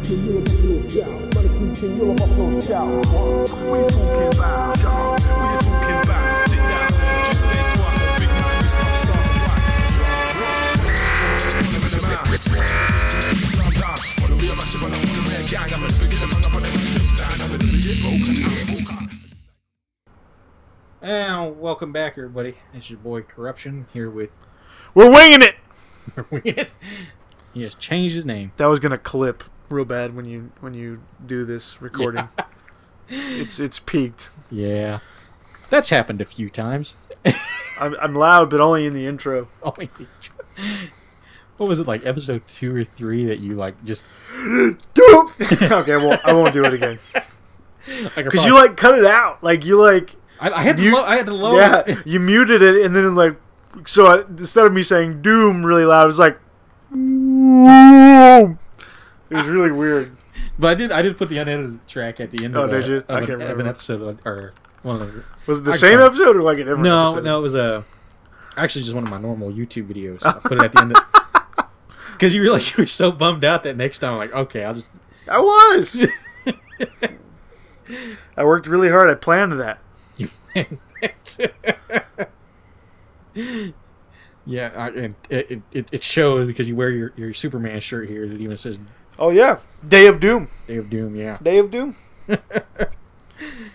And welcome back, everybody. It's your boy Korrupt10n here with. We're winging it. We're winging it. He has changed his name. That was gonna clip real bad when you do this recording. Yeah. It's peaked. Yeah, that's happened a few times. I'm loud, but only in the intro. Only the intro. What was it, like episode 2 or 3 that you like just? Okay, well I won't do it again. Because you like cut it out. Like you like. I had to lower. Yeah, you muted it, and then like, so instead of me saying "Doom" really loud, it was like, "Doom." It was really weird. But I did put the unedited track at the end of, did you? Of an episode, or one of the. Was it the same episode or like a different episode? No, it was actually just one of my normal YouTube videos. So I put it at the end. Because you realized you were so bummed out that next time I'm like, okay, I'll just. I was. I worked really hard. I planned that. You planned it. Yeah, and it shows because you wear your Superman shirt here that even says. Oh yeah, Day of Doom. Day of Doom, yeah. Day of Doom.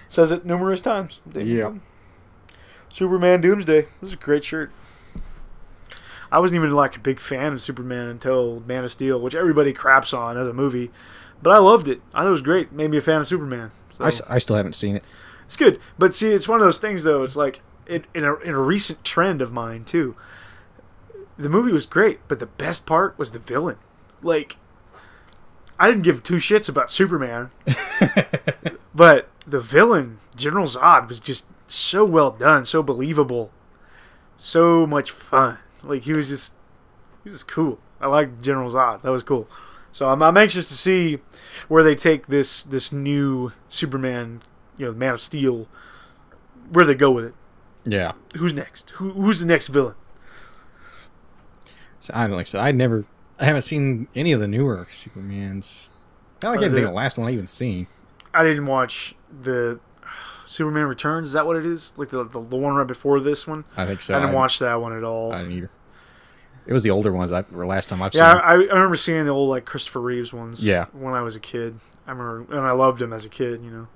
Says it numerous times. Yeah. Superman Doomsday. This is a great shirt. I wasn't even like a big fan of Superman until Man of Steel, which everybody craps on as a movie, but I loved it. I thought it was great. Made me a fan of Superman. So. I still haven't seen it. It's good, but see, it's one of those things though. It's like in a recent trend of mine too. The movie was great, but the best part was the villain. Like, I didn't give two shits about Superman, but the villain, General Zod, was just so well done, so believable, so much fun. Like he was just cool. I liked General Zod. That was cool. So I'm anxious to see where they take this new Superman. You know, Man of Steel, where they go with it. Yeah. Who's next? Who's the next villain? So I don't like. So I haven't seen any of the newer Supermans. I can't think of the last one I even seen. I didn't watch the Superman Returns. Is that what it is? Like the one right before this one? I think so. I didn't watch that one at all. I didn't either. It was the older ones. Last time I've seen. Yeah, I remember seeing the old like Christopher Reeves ones. Yeah. When I was a kid, I remember, and I loved him as a kid. You know.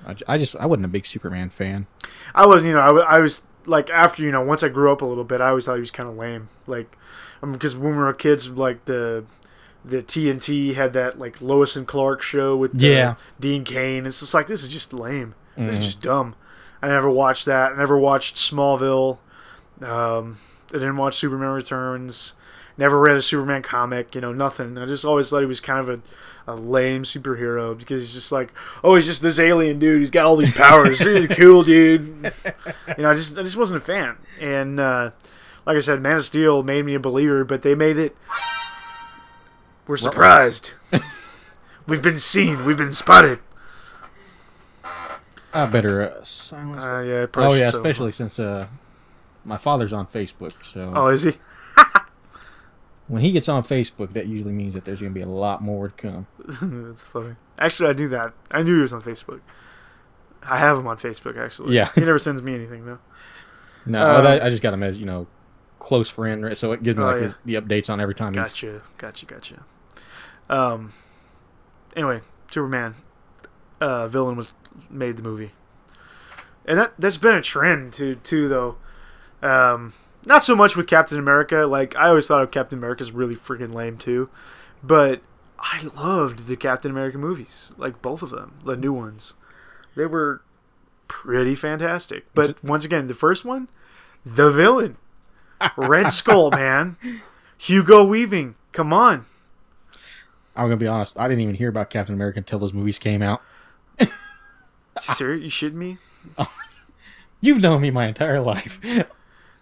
I wasn't a big Superman fan. I wasn't, you know, I was, like, after, you know, once I grew up a little bit, I always thought he was kind of lame. Like, because when we were kids, like, the TNT had that, like, Lois and Clark show with Dean Cain. It's just like, this is just lame. Mm-hmm. This is just dumb. I never watched that. I never watched Smallville. I didn't watch Superman Returns. Never read a Superman comic, you know, nothing. I just always thought he was kind of a lame superhero because he's just like, oh, he's just this alien dude. He's got all these powers. He's really cool, dude. You know, I just wasn't a fan. And like I said, Man of Steel made me a believer, but they made it. We're surprised. We've been seen. We've been spotted. I better silence that. Yeah, oh, yeah, especially since my father's on Facebook. So. Oh, is he? When he gets on Facebook, that usually means that there's going to be a lot more to come. That's funny. Actually, I knew that. I knew he was on Facebook. I have him on Facebook, actually. Yeah. He never sends me anything, though. No, I just got him as, you know, close friend, right? So it gives me the updates on every time. Gotcha. Anyway, Superman villain made the movie. And that's been a trend, too, though. Not so much with Captain America. Like, I always thought of Captain America's really freaking lame, too. But I loved the Captain America movies. Like, both of them. The new ones. They were pretty fantastic. But, once again, the first one, the villain. Red Skull, man. Hugo Weaving. Come on. I'm going to be honest. I didn't even hear about Captain America until those movies came out. Serious? You shitting me? You've known me my entire life.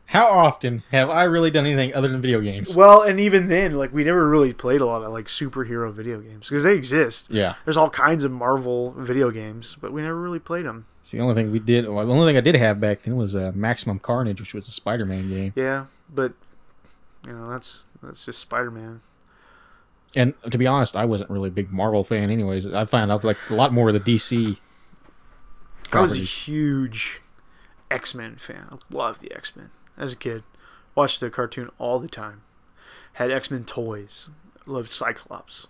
How often have I really done anything other than video games? Well, and even then, like, we never really played a lot of, like, superhero video games. Because they exist. Yeah. There's all kinds of Marvel video games, but we never really played them. See, the only thing I did have back then was Maximum Carnage, which was a Spider-Man game. Yeah, but, you know, that's just Spider-Man. And to be honest, I wasn't really a big Marvel fan anyways. I found out like a lot more of the DC properties. I was a huge X-Men fan. I loved the X-Men as a kid. Watched the cartoon all the time. Had X-Men toys. Loved Cyclops.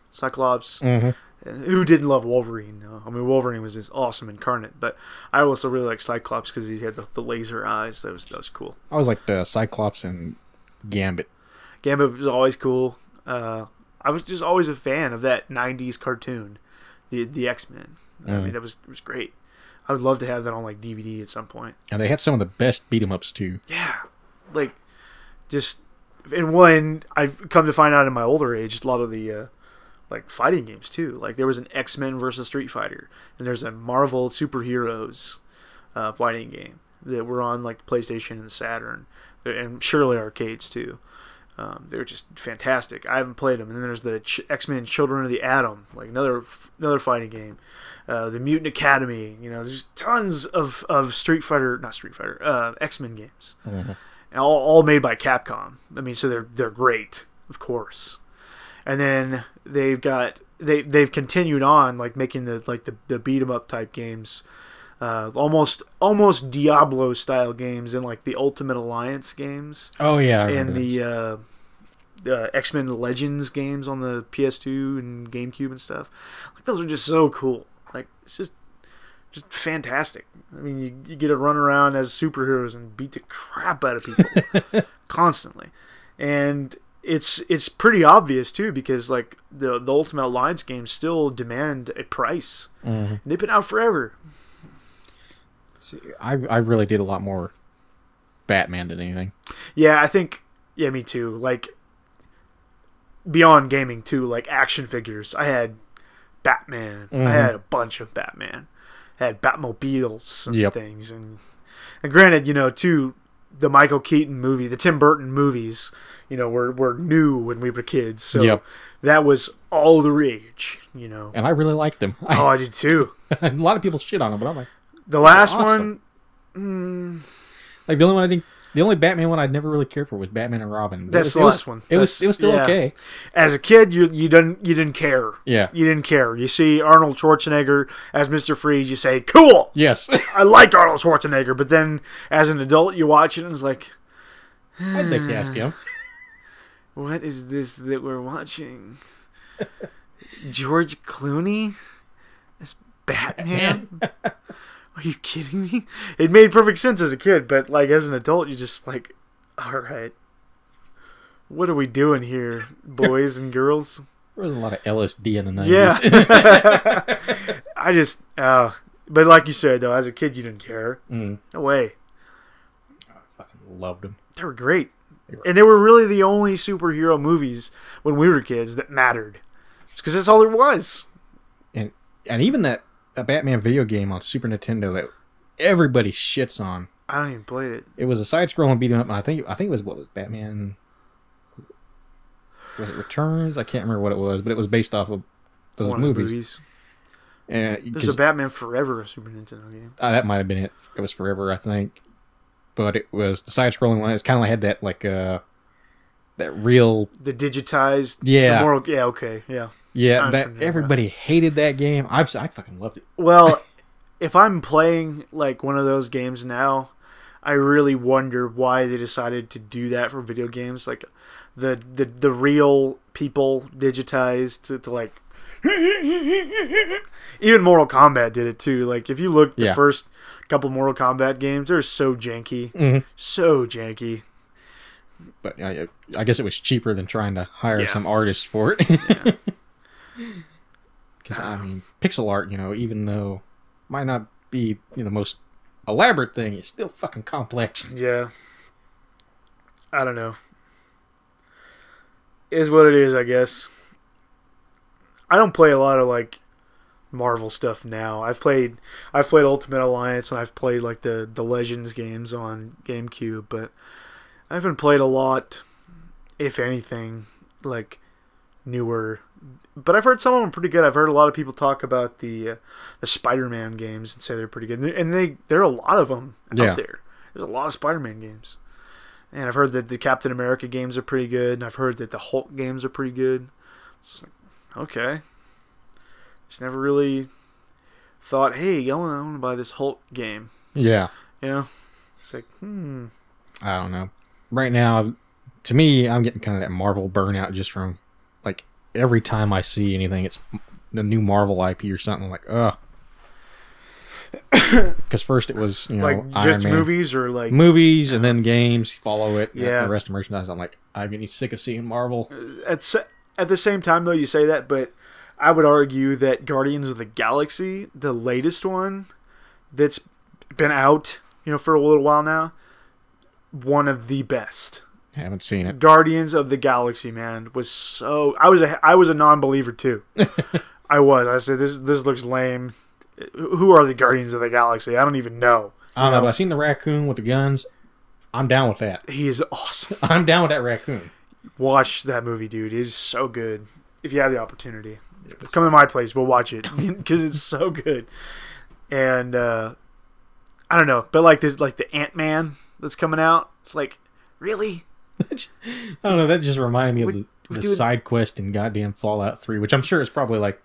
Who didn't love Wolverine? No. I mean, Wolverine was this awesome incarnate, but I also really liked Cyclops because he had the laser eyes. That was cool. I was like the Cyclops and Gambit. Gambit was always cool. I was just always a fan of that 90s cartoon, the X-Men. I mean, it was great. I would love to have that on like DVD at some point. And they had some of the best beat-em-ups too. Yeah. Like, just... And when I've come to find out in my older age, a lot of the like fighting games too. Like there was an X-Men versus Street Fighter, and there's a Marvel superheroes fighting game that were on like PlayStation and Saturn, and surely arcades too. They're just fantastic. I haven't played them. And then there's the X-Men Children of the Atom, like another fighting game. The Mutant Academy. You know, there's tons of X-Men games. Mm-hmm. All made by Capcom. I mean, so they're great, of course. And then they've continued on like making the beat 'em up type games, almost Diablo style games, and like the Ultimate Alliance games. Oh yeah, and the X-Men Legends games on the PS2 and GameCube and stuff. Like those are just so cool. Like it's just fantastic. I mean, you get to run around as superheroes and beat the crap out of people constantly, and it's pretty obvious too because like the Ultimate Alliance games still demand a price. Mm-hmm. And they've been out forever. See, I really did a lot more Batman than anything. Yeah, I think me too. Like beyond gaming too, like action figures. I had Batman. Mm-hmm. I had a bunch of Batman. Had Batmobiles and things, and granted, you know, too, the Michael Keaton movie, the Tim Burton movies, you know, were new when we were kids, so that was all the rage, you know. And I really liked them. Oh, I did too. A lot of people shit on them, but I'm like, the last awesome. Like the only Batman one I'd never really cared for was Batman and Robin. That's the last one. It was still okay. As a kid, you didn't care. Yeah, you didn't care. You see Arnold Schwarzenegger as Mr. Freeze, you say, "Cool." Yes, I like Arnold Schwarzenegger. But then, as an adult, you watch it and it's like, I'd like to ask him, what is this that we're watching? George Clooney as Batman? Are you kidding me? It made perfect sense as a kid, but like as an adult, you just like, all right, what are we doing here, boys and girls? There was a lot of LSD in the 90s. Yeah. I just, but like you said though, as a kid, you didn't care. No way. I fucking loved them. They were great, and they were really the only superhero movies when we were kids that mattered, because that's all there was. And even that. A Batman video game on Super Nintendo that everybody shits on. I don't even play it. It was a side-scrolling beat 'em up, and I think it was Batman. Was it Returns? I can't remember what it was, but it was based off of those movies. There's a Batman Forever Super Nintendo game. That might have been it. It was Forever, I think. But it was the side-scrolling one. It's kind of like had that like that real the digitized. Yeah. Okay. Yeah. Yeah, that everybody hated that game. I fucking loved it. Well, if I'm playing like one of those games now, I really wonder why they decided to do that for video games. Like the real people digitized to like even Mortal Kombat did it too. Like if you look at the first couple Mortal Kombat games, they're so janky. Mm-hmm. So janky. But I guess it was cheaper than trying to hire some artist for it. Yeah. Because I mean, pixel art, you know, even though it might not be the most elaborate thing, it's still fucking complex. Yeah. I don't know. It is what it is, I guess. I don't play a lot of like Marvel stuff now. I've played Ultimate Alliance, and I've played like the Legends games on GameCube, but I haven't played a lot, if anything, like newer. But I've heard some of them pretty good. I've heard a lot of people talk about the Spider-Man games and say they're pretty good. And there are a lot of them out there. There's a lot of Spider-Man games. And I've heard that the Captain America games are pretty good. And I've heard that the Hulk games are pretty good. It's like, Okay. Just never really thought, hey, I want to buy this Hulk game. Yeah. You know? It's like, I don't know. Right now, to me, I'm getting kind of that Marvel burnout just from, like, every time I see anything, it's the new Marvel IP or something. I'm like, ugh. Because first it was, like Iron just Man. movies or like Movies and then games follow it. Yeah. The rest of merchandise. I'm like, I'm getting sick of seeing Marvel. At the same time, though, you say that, but I would argue that Guardians of the Galaxy, the latest one that's been out, for a little while now, one of the best. Haven't seen it. Guardians of the Galaxy, man, was so. I was a non-believer too. I said this looks lame. Who are the Guardians of the Galaxy? I don't even know. I don't know, but I've seen the raccoon with the guns. I'm down with that. He is awesome. I'm down with that raccoon. Watch that movie, dude. It is so good. If you have the opportunity, come to my place. We'll watch it because it's so good. And I don't know, but like the Ant-Man that's coming out. It's like, really? I don't know. That just reminded me of the side quest in goddamn Fallout 3, which I'm sure is probably like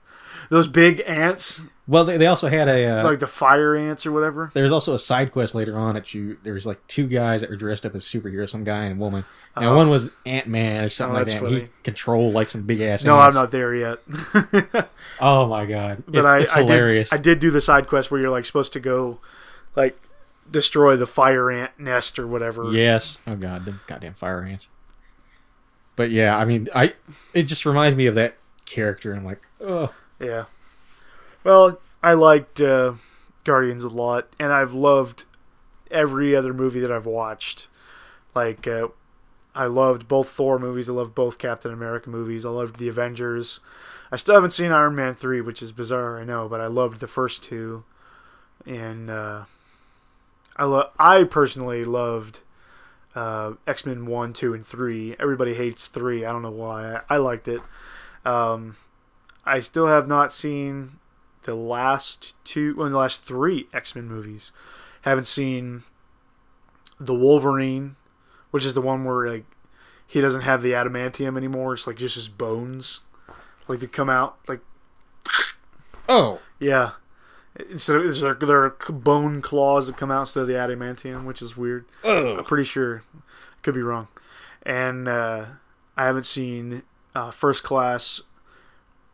those big ants. Well, they also had a like the fire ants or whatever. There's also a side quest later on that there's like two guys that were dressed up as superheroes, some guy and a woman. And one was Ant-Man or something like that. Funny. He controlled like some big ass. No, ants. I'm not there yet. Oh my god, but it's hilarious. I did do the side quest where you're like supposed to go, like, destroy the fire ant nest or whatever. Yes. Oh god, them goddamn fire ants. But yeah, I mean, it just reminds me of that character, and I'm like, oh yeah. Well, I liked Guardians a lot, and I've loved every other movie that I've watched. Like, I loved both Thor movies. I loved both Captain America movies. I loved the Avengers. I still haven't seen Iron Man 3, which is bizarre, I know, but I loved the first two. And I personally loved X-Men 1, 2, and 3. Everybody hates 3. I don't know why. I liked it. I still have not seen the last 3 X-Men movies. Haven't seen the Wolverine, which is the one where like he doesn't have the adamantium anymore. It's like just his bones, like they come out like. Oh yeah, instead of there are bone claws that come out instead of the adamantium, which is weird. Oh. I'm pretty sure, could be wrong, and I haven't seen First Class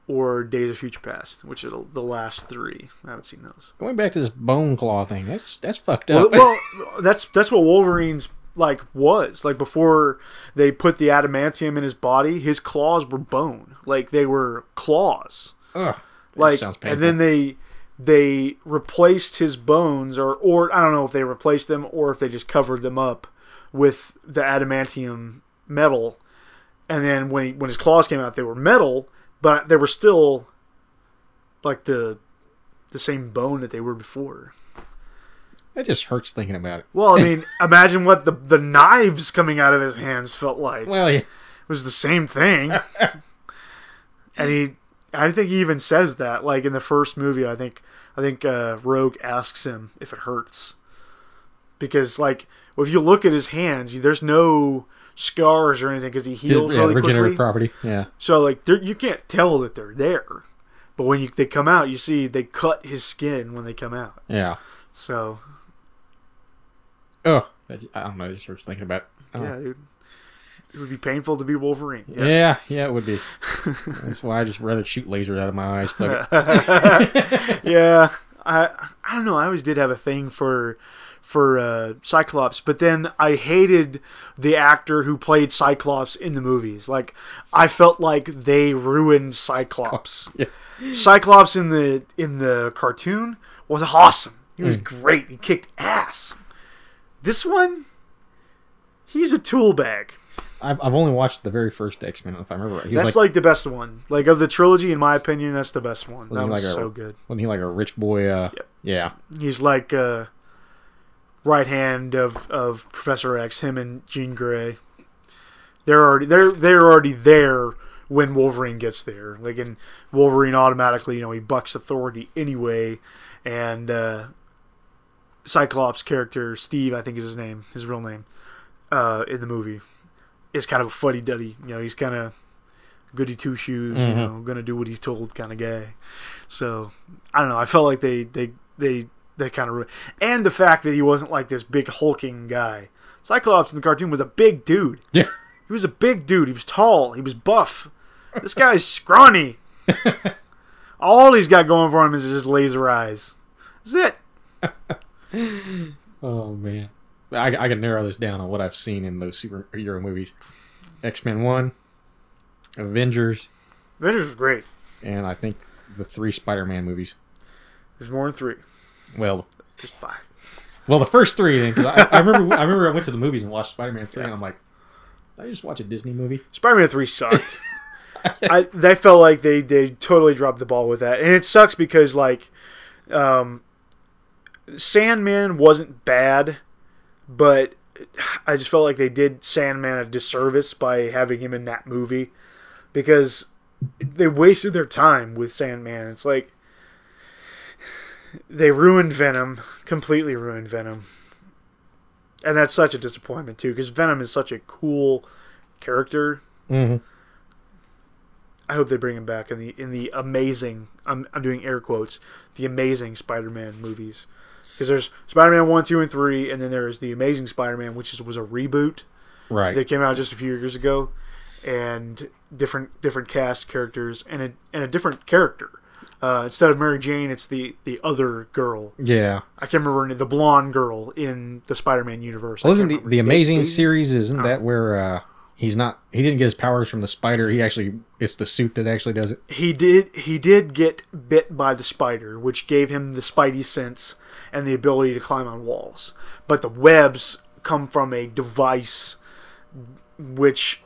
or Days of Future Past, which are the last 3. I haven't seen those. Going back to this bone claw thing, that's fucked up. Well, that's what Wolverine's was. Like, before they put the adamantium in his body, his claws were bone. Like, they were claws. Ugh, like, sounds painful. and then they replaced his bones, or I don't know if they replaced them or if they just covered them up with the adamantium metal. And then when his claws came out, they were metal. But they were still like the same bone that they were before. It just hurts thinking about it. Well, I mean, imagine what the knives coming out of his hands felt like. Well, yeah. It was the same thing. And I think he even says that, like in the first movie. I think Rogue asks him if it hurts, because like if you look at his hands, there's no scars or anything because he heals really regenerative quickly. property. Yeah. So like you can't tell that they're there, but when they come out, you see they cut his skin when they come out. Yeah. So. Oh, I don't know. I just was thinking about it. Yeah, dude. It would be painful to be Wolverine. Yes. Yeah, it would be. That's why I just rather shoot lasers out of my eyes. Yeah, I don't know. I always did have a thing for Cyclops, but then I hated the actor who played Cyclops in the movies. Like, I felt like they ruined Cyclops. Yeah. Cyclops in the cartoon was awesome. He was great. He kicked ass. This one, he's a tool bag. I've only watched the very first X-Men, if I remember right. That's like the best one. Like, of the trilogy, in my opinion, that's the best one. That was like so good. Wasn't he like a rich boy? Yep. Yeah. He's like right hand of Professor X. Him and Jean Grey. They're already there when Wolverine gets there. Like, in Wolverine, automatically, he bucks authority anyway, and Cyclops' character, Steve, I think is his name, his real name, in the movie, is kind of a fuddy-duddy. He's kind of goody two shoes, you know, gonna do what he's told kind of guy. So I don't know. I felt like they kind of and the fact that he wasn't like this big hulking guy. Cyclops in the cartoon was a big dude. Yeah, he was a big dude. He was tall. He was buff. This guy's scrawny. All he's got going for him is just laser eyes. That's it. Oh man, I can narrow this down on what I've seen in those superhero movies: X-Men 1, Avengers. Avengers was great. And I think the 3 Spider-Man movies. There's more than 3. Well, there's 5. Well, the first 3, then, because I remember I went to the movies and watched Spider-Man 3, and I'm like, did I just watch a Disney movie? Spider-Man 3 sucked. They felt like they totally dropped the ball with that, and it sucks because like, Sandman wasn't bad, but I just felt like they did Sandman a disservice by having him in that movie, because they wasted their time with Sandman. It's like they ruined Venom, completely ruined Venom, and that's such a disappointment too, because Venom is such a cool character. Mm-hmm. I hope they bring him back in the amazing, I'm doing air quotes, the amazing Spider-Man movies. Because there's Spider-Man 1, 2, and 3, and then there's the Amazing Spider-Man, which was a reboot. Right. That came out just a few years ago. And different cast characters and a different character. Instead of Mary Jane, it's the other girl. Yeah. I can't remember her name, the blonde girl in the Spider-Man universe. Well, isn't the Amazing series, isn't that where he didn't get his powers from the spider, it's the suit that actually does it? He did get bit by the spider, which gave him the spidey sense and the ability to climb on walls. But the webs come from a device, which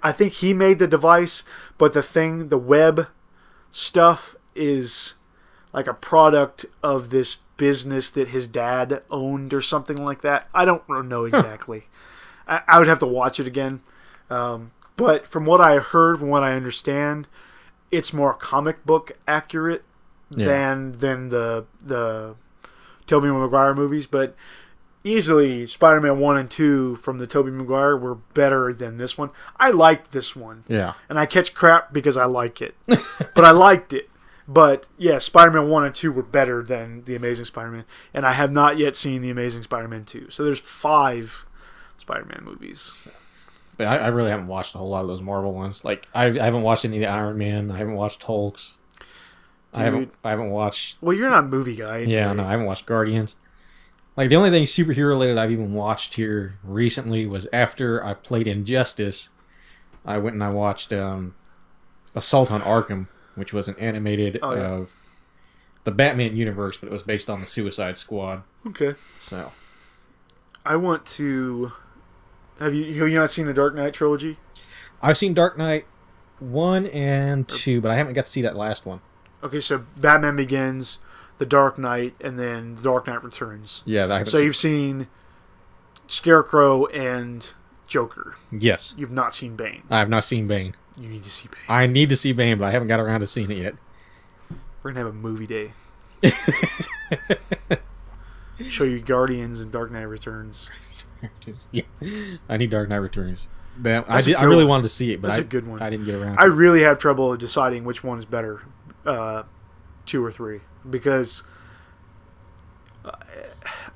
I think he made the device, but the web stuff is like a product of this business that his dad owned or something like that. I don't know exactly. I would have to watch it again. But from what I heard, from what I understand, it's more comic book accurate than the Tobey Maguire movies. But easily, Spider-Man 1 and 2 from the Tobey Maguire were better than this one. I liked this one. Yeah. And I catch crap because I like it. But I liked it. But, yeah, Spider-Man 1 and 2 were better than The Amazing Spider-Man. And I have not yet seen The Amazing Spider-Man 2. So there's 5 Spider-Man movies. But I really haven't watched a whole lot of those Marvel ones. Like, I haven't watched any of the Iron Man. I haven't watched Hulks. I haven't watched... Well, you're not a movie guy. Anyway. Yeah, no, I haven't watched Guardians. Like, the only thing superhero-related I've even watched here recently was after I played Injustice, I went and I watched Assault on Arkham, which was an animated of the Batman universe, but it was based on the Suicide Squad. Okay. So... I want to... Have you not seen the Dark Knight trilogy? I've seen Dark Knight 1 and 2, but I haven't got to see that last one. Okay, so Batman Begins, The Dark Knight, and then The Dark Knight Returns. Yeah, I haven't So you've seen Scarecrow and Joker. Yes. You've not seen Bane. I have not seen Bane. You need to see Bane. I need to see Bane, but I haven't got around to seeing it yet. We're going to have a movie day. Show you Guardians and Dark Knight Returns. Yeah, I need Dark Knight Returns. I really wanted to see it, but that's a good one. I didn't get around. I really have trouble deciding which one is better, 2 or 3, because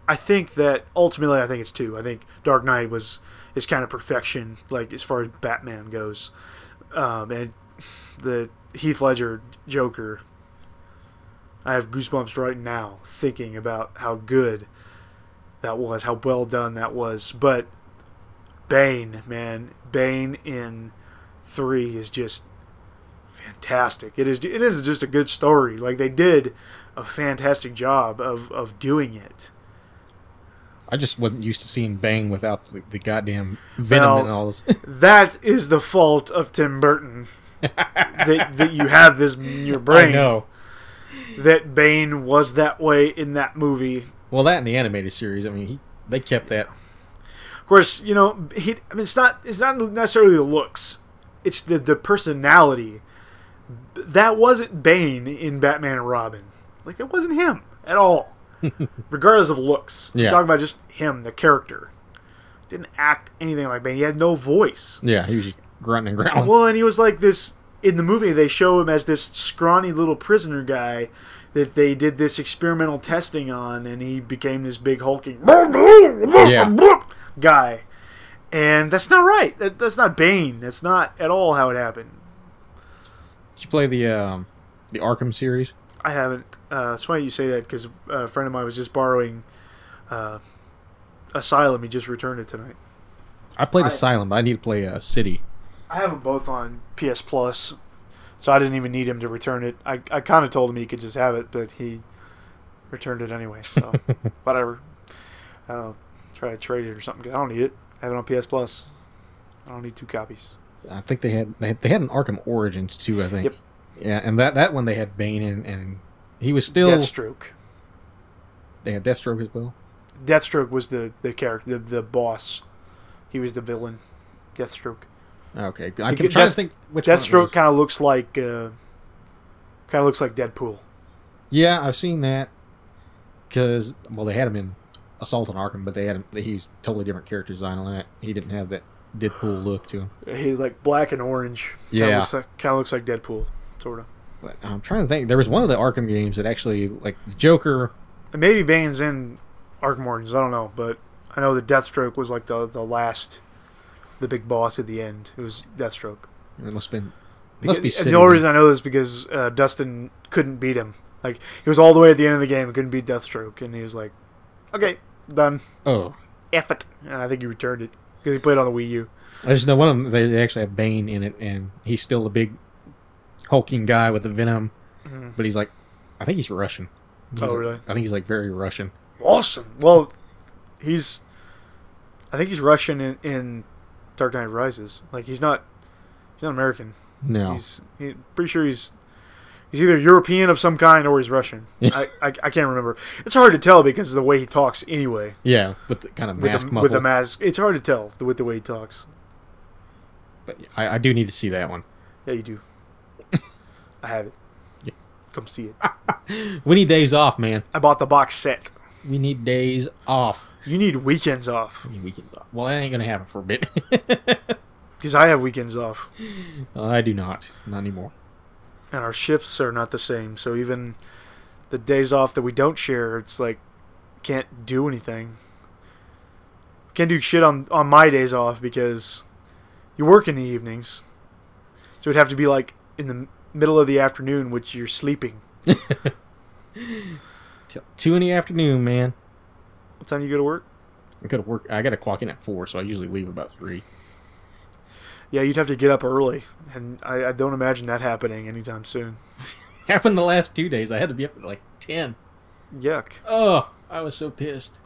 I think that ultimately I think it's 2. I think Dark Knight is kind of perfection, like as far as Batman goes, and the Heath Ledger Joker. I have goosebumps right now thinking about how good that was, how well done that was. But Bane, man, Bane in 3 is just fantastic. It is just a good story. Like, they did a fantastic job of doing it. I just wasn't used to seeing Bane without the goddamn venom and all this. That is the fault of Tim Burton. that you have this in your brain. I know. That Bane was that way in that movie. Well, that in the animated series, I mean, they kept that. Of course, you know, it's not necessarily the looks. It's the personality. That wasn't Bane in Batman and Robin. Like, that wasn't him at all. Regardless of looks. Yeah. I'm talking about just him, the character. Didn't act anything like Bane. He had no voice. Yeah, he was just... grunting and growling. Well, and he was like this in the movie. They show him as this scrawny little prisoner guy that they did this experimental testing on, and he became this big hulking guy. And that's not right. That's not Bane. That's not at all how it happened. Did you play the Arkham series? I haven't. It's funny you say that because a friend of mine was just borrowing Asylum. He just returned it tonight. I played Asylum, but I need to play City. I have them both on PS Plus, so I didn't even need him to return it. I kind of told him he could just have it, but he returned it anyway. So whatever. I don't know. Try to trade it or something. 'Cause I don't need it. I have it on PS Plus. I don't need 2 copies. I think they had an Arkham Origins too. I think. Yep. Yeah, and that one they had Bane in, and he was still Deathstroke. They had Deathstroke as well. Deathstroke was the character, the boss. He was the villain. Deathstroke. Okay, I'm trying to think which Deathstroke kind of looks like Deadpool. Yeah, I've seen that. Because they had him in Assault on Arkham, but he's totally different character design on that. He didn't have that Deadpool look to him. He's like black and orange. Yeah, kind of looks like Deadpool, sort of. But I'm trying to think. There was one of the Arkham games that actually, like Joker. And maybe Bane's in Arkham Origins. I don't know, but I know that Deathstroke was like the big boss at the end. It was Deathstroke. It must be. The only reason I know this is because Dustin couldn't beat him. Like he was all the way at the end of the game and couldn't beat Deathstroke, and he was like, "Okay, done." Oh, F it. And I think he returned it because he played on the Wii U. I just know one of them. They actually have Bane in it, and he's still a big hulking guy with the venom, but he's like, I think he's Russian. Really? I think he's like very Russian. Awesome. Well, I think he's Russian in Dark Knight Rises. Like he's not American. No. Pretty sure he's either European of some kind or he's Russian. I can't remember. It's hard to tell because of the way he talks anyway. Yeah, with the kind of mask muffle. With the mask. It's hard to tell with the way he talks. But I do need to see that one. Yeah, you do. I have it. Yeah. Come see it. We need days off, man. I bought the box set. We need days off. You need weekends off. We need weekends off. Well, that ain't going to happen for a bit. Because I have weekends off. I do not. Not anymore. And our shifts are not the same. So even the days off that we don't share, it's like, can't do anything. Can't do shit on my days off because you work in the evenings. So it'd have to be like in the middle of the afternoon, which you're sleeping. Till 2 in the afternoon, man. What time do you go to work? I go to work. I got to clock in at 4, so I usually leave about 3. Yeah, you'd have to get up early, and I don't imagine that happening anytime soon. Happened the last 2 days. I had to be up at like 10. Yuck. Oh, I was so pissed.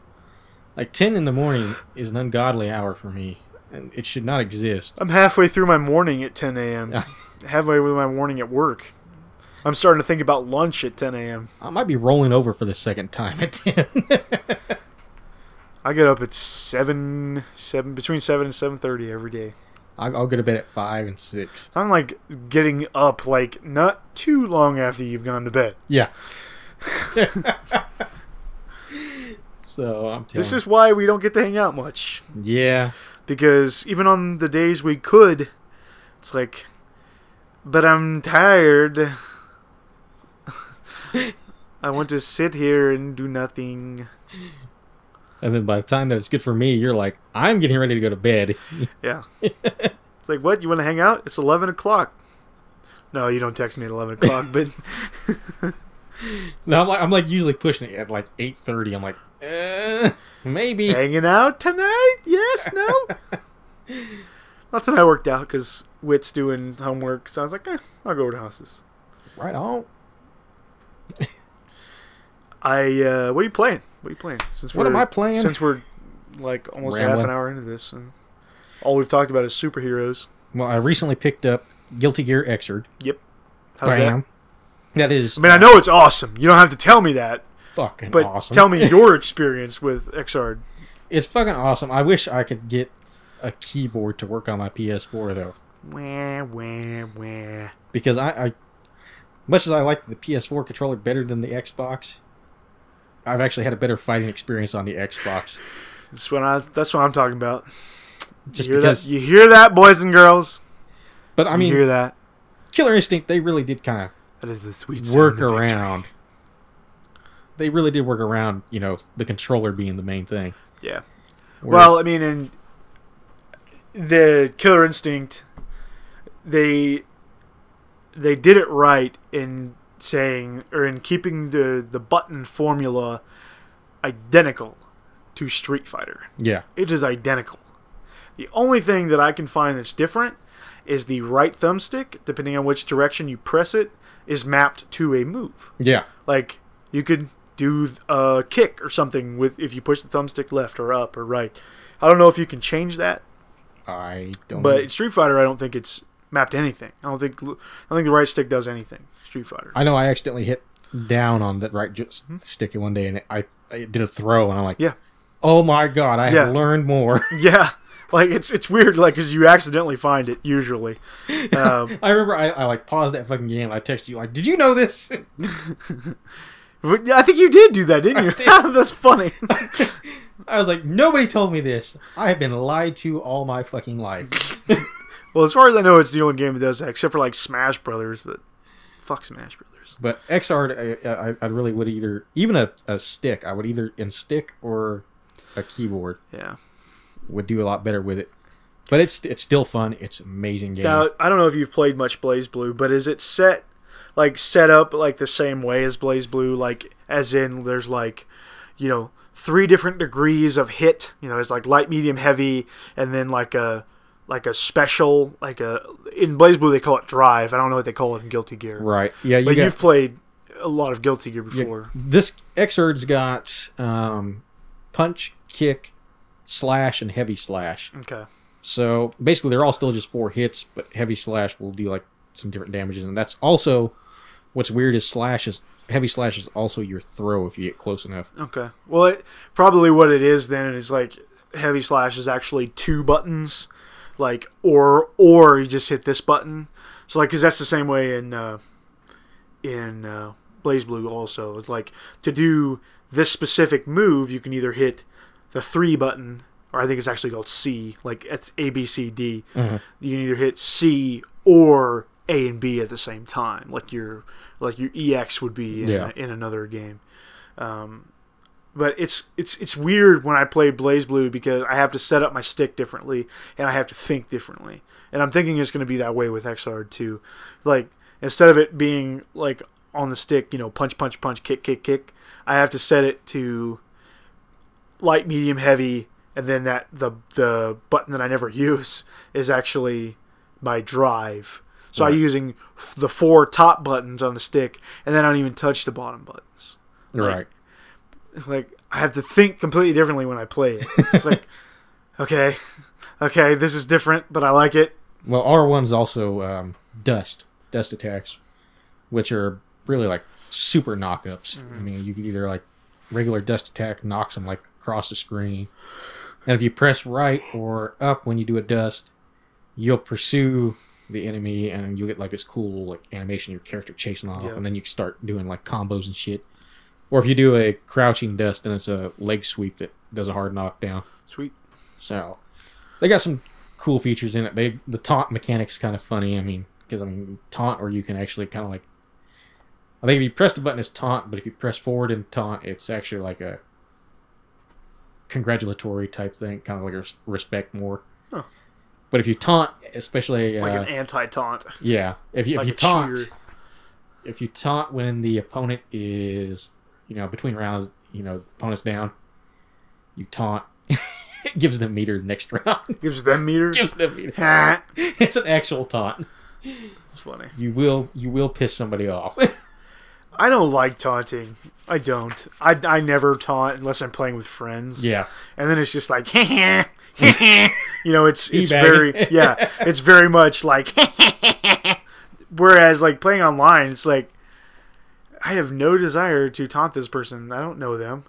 Like 10 in the morning is an ungodly hour for me, and it should not exist. I'm halfway through my morning at 10 a.m. Halfway with my morning at work. I'm starting to think about lunch at 10 a.m. I might be rolling over for the second time at 10. I get up at 7 between 7 and 7:30 every day. I'll go to bed at 5 and 6. I'm like getting up like not too long after you've gone to bed. Yeah. So I'm telling This is why we don't get to hang out much. Yeah. Because even on the days we could, it's like, but I'm tired. I want to sit here and do nothing. And then by the time that it's good for me, you're like, I'm getting ready to go to bed. Yeah. It's like, what? You want to hang out? It's 11 o'clock. No, you don't text me at 11 o'clock, but... No, I'm like usually pushing it at like 8:30. I'm like, maybe. Hanging out tonight? Yes, no? Well, tonight worked out because Whit's doing homework, so I was like, I'll go over to houses. Right on. What are you playing? What am I playing? Since we're like almost Rambling. half an hour into this, and all we've talked about is superheroes. Well, I recently picked up Guilty Gear Xrd. Yep. How's that? That is... I mean, I know it's awesome. You don't have to tell me that. Fucking but awesome. Tell me your experience with Xrd. It's fucking awesome. I wish I could get a keyboard to work on my PS4, though. Wah. Because I much as I like the PS4 controller better than the Xbox, I've actually had a better fighting experience on the Xbox. That's what I'm talking about. Just you hear because that? You hear that, boys and girls? But I mean, you hear that? Killer Instinct, they really did kind of That is the sweet work sound of around. victory. They really did work around, the controller being the main thing. Yeah. Whereas, Well, I mean, in the Killer Instinct, they did it right in saying, or in keeping the button formula identical to Street Fighter. yeah, It is identical. The only thing that I can find that's different is the right thumbstick, depending on which direction you press it, is mapped to a move. yeah. Like, you could do a kick or something with if you push the thumbstick left or up or right. I don't know if you can change that. I don't But know. in Street Fighter, I don't think it's mapped to anything. I don't think the right stick does anything. Street Fighter. I know I accidentally hit down on that right stick one day, and I did a throw, and I'm like, Yeah. oh my god, I have learned more. Yeah, like it's weird, like because you accidentally find it usually. I remember I like paused that fucking game, and I texted you like, did you know this? I think you did do that, didn't you? That's funny. I was like, nobody told me this. I have been lied to all my fucking life. Well, as far as I know, it's the only game that does that, except for like Smash Brothers. But fuck Smash Brothers. But XR, I really would either, even a stick, I would either in stick or a keyboard. Yeah. Would do a lot better with it. But it's still fun. It's an amazing game. Now, I don't know if you've played much BlazBlue, but is it set up like the same way as BlazBlue? Like, as in, there's like, 3 different degrees of hit. There's like light, medium, heavy, and then like a special, in BlazBlue they call it drive. I don't know what they call it in Guilty Gear. Right. Yeah. You've played a lot of Guilty Gear before. Yeah, this Xr's got punch, kick, slash, and heavy slash. Okay. So basically, they're all still just 4 hits, but heavy slash will do like some different damages, and that's also what's weird is heavy slash is also your throw if you get close enough. Okay. Well, probably what it is then is like heavy slash is actually 2 buttons, like or you just hit this button. So like, because that's the same way in BlazBlue also. It's like to do this specific move, you can either hit the 3 button, or I think it's actually called C, like it's A, B, C, D. Mm-hmm. You can either hit C or A and B at the same time, like your EX would be in another game. But it's weird when I play BlazBlue because I have to set up my stick differently and I have to think differently. And I'm thinking it's going to be that way with XR too. Like, instead of it being like on the stick, punch, punch, punch, kick, kick, kick, I have to set it to light, medium, heavy, and then the button that I never use is actually my drive. So Right. I'm using the 4 top buttons on the stick, and then I don't even touch the bottom buttons. Right. Like, I have to think completely differently when I play it. It's like, okay, this is different, but I like it. Well, R1's also dust attacks, which are really like super knockups. I mean, you can either like regular dust attack knocks them like across the screen, and if you press right or up when you do a dust, you'll pursue the enemy, and you'll get like this cool like animation of your character chasing off, and then you can start doing like combos and shit. Or if you do a crouching dust, then it's a leg sweep that does a hard knockdown. Sweet. So they got some cool features in it. The taunt mechanic's kind of funny. I mean, because taunt, or you can actually kind of like, I think if you press the button, it's taunt, but if you press forward and taunt, it's actually like a congratulatory type thing, kind of like a respect more. Huh. But if you taunt, especially like an anti-taunt. Yeah, if you taunt, cheer. If you taunt when the opponent is between rounds, the opponent's down, you taunt. It gives them meter next round. Gives them meter. Gives them meter. It's an actual taunt. It's funny. You will piss somebody off. I don't like taunting. I don't. I never taunt unless I'm playing with friends. Yeah. And then it's just like, it's very, it's very much like, whereas like playing online, it's like, I have no desire to taunt this person. I don't know them.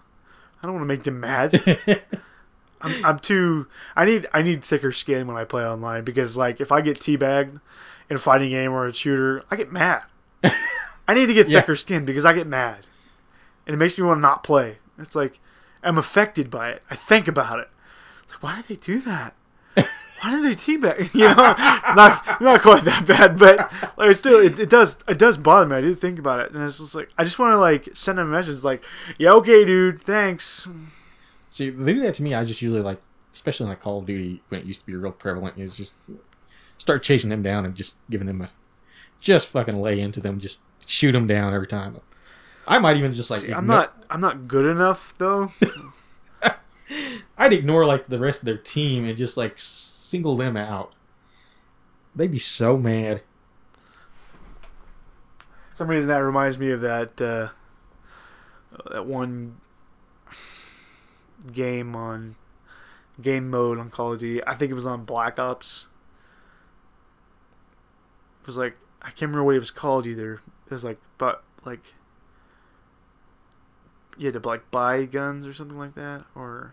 I don't want to make them mad. I'm too. I need thicker skin when I play online, because like if I get teabagged in a fighting game or a shooter, I get mad. I need to get thicker skin because I get mad, and it makes me want to not play. It's like I'm affected by it. I think about it. It's like, why did they do that? Why did they teabag? You know, not quite that bad, but like still, it does bother me. I did think about it, and it's just like I just want to like send them messages like, yeah, okay, dude, thanks. See, they do that to me. I just usually like, especially in like Call of Duty when it used to be real prevalent, is just start chasing them down and just giving them just fucking lay into them, just shoot them down every time. I might even just like. See, I'm not good enough though. I'd ignore like the rest of their team and just like single them out. They'd be so mad. For some reason that reminds me of that one game mode on Call of Duty. I think it was on Black Ops. It was like I can't remember what it was called either. It was like you had to like buy guns or something like that, or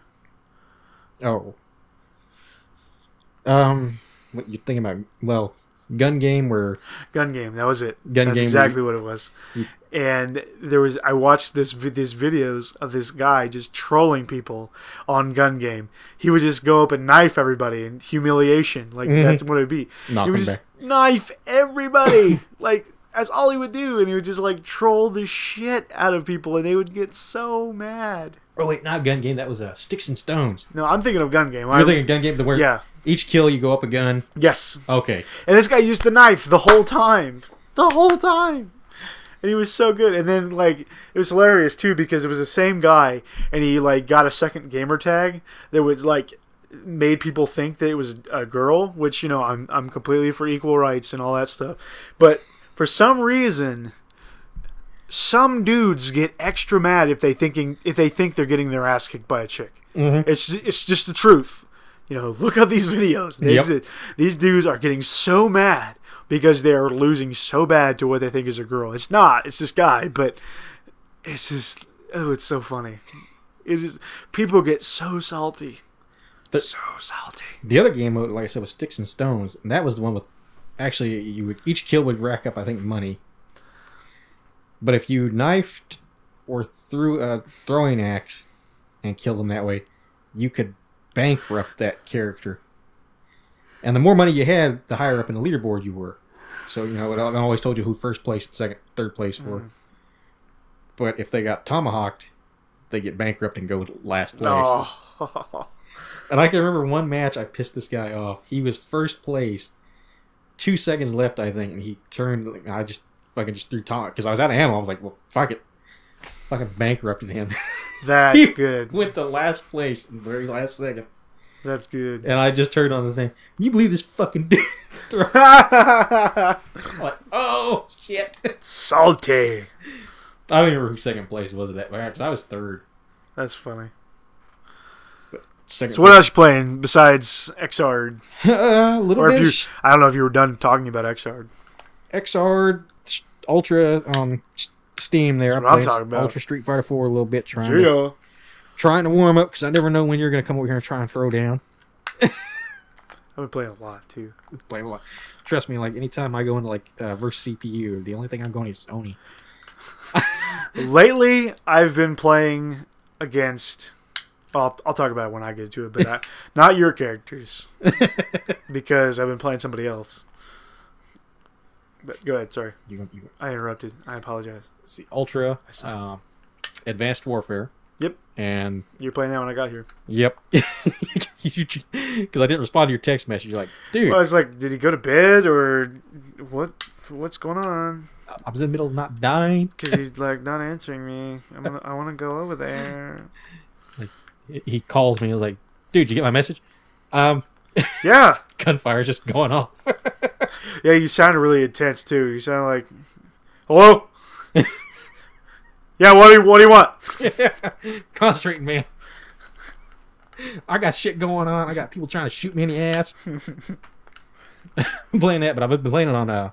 what you're thinking about? Well, gun game. That was it. That's exactly what it was. And I watched these videos of this guy just trolling people on gun game. He would just go up and knife everybody in humiliation, like that's what it'd be. He would just knife everybody, like. That's all he would do, and he would just like troll the shit out of people, and they would get so mad. Oh wait, not gun game. That was Sticks and Stones. No, I'm thinking of gun game. You're thinking gun game, where each kill you go up a gun. Yes. Okay. And this guy used the knife the whole time, and he was so good. And then like it was hilarious too because it was the same guy, and he like got a second gamer tag that was like made people think that it was a girl, which you know I'm completely for equal rights and all that stuff, but. For some reason, some dudes get extra mad if they think they're getting their ass kicked by a chick. Mm-hmm. It's just the truth. You know, look at these videos. These dudes are getting so mad because they are losing so bad to what they think is a girl. It's not. It's this guy, but it's just it's so funny. It is. People get so salty. So salty. The other game mode, like I said, was Sticks and Stones, and that was the one with. Actually, each kill would rack up, I think, money. But if you knifed or threw a throwing axe and killed them that way, you could bankrupt that character. And the more money you had, the higher up in the leaderboard you were. So, you know, it always told you who first place, second, third place were. But if they got tomahawked, they get bankrupt and go to last place. Oh. And I can remember one match I pissed this guy off. He was first place. 2 seconds left, I think, and he turned. And I just fucking threw tomahawk because I was out of ammo. I was like, "Well, fuck it," fucking bankrupted him. That's good. Went to last place in the very last second. That's good. And I just turned on the thing. Can you believe this fucking dude? I'm like, oh shit, salty. I don't even remember who second place was at that because I was third. That's funny. So what else you playing besides Xrd? A little bit. I don't know if you were done talking about Xrd. Xrd, Ultra, Steam there. That's what I'm talking about. Ultra Street Fighter 4 a little bit. Trying to warm up because I never know when you're going to come over here and try and throw down. I've been playing a lot too. Playing a lot. Trust me, like anytime I go into like versus CPU, the only thing I'm going is Sony. Lately, I've been playing against... I'll talk about it when I get to it, but not your characters. Because I've been playing somebody else. But go ahead, sorry. I interrupted. I apologize. See, Ultra, Advanced Warfare. Yep. And you're playing that when I got here. Yep. Because I didn't respond to your text message. You're like, dude. Well, I was like, did he go to bed or what's going on? I was in the middle of not dying. Because he's like not answering me. I want to go over there. He calls me. He was like, dude, you get my message? Yeah. Gunfire's just going off. Yeah, you sounded really intense too. You sounded like, hello? Yeah, what do you want? Concentrating, man. I got shit going on. I got people trying to shoot me in the ass. I'm playing that, but I've been playing it on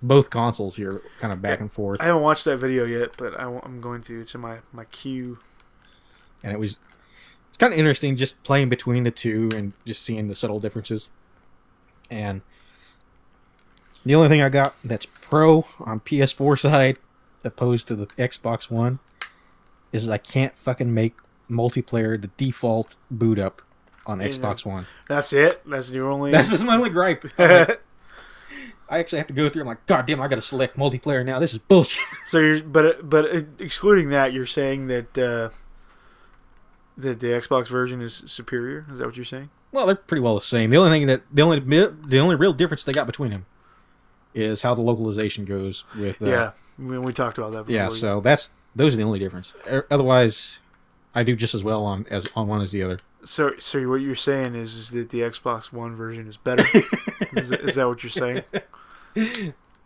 both consoles here, kind of back and forth. I haven't watched that video yet, but I'm going to. It's in my queue. And it's kind of interesting just playing between the two and just seeing the subtle differences. And the only thing I got that's pro on PS4 side, opposed to the Xbox One, is I can't fucking make multiplayer the default boot up on Xbox One. That's it? That's your only... That's just my only gripe. I actually have to go through. I'm like, God damn, I got to select multiplayer now. This is bullshit. So but excluding that, you're saying that that the Xbox version is superior? Is that what you're saying? Well, they're pretty well the same. The only real difference they got between them is how the localization goes with. We talked about that before. Yeah, so those are the only difference. Otherwise, I do just as well on one as the other. So what you're saying is that the Xbox One version is better? is that what you're saying?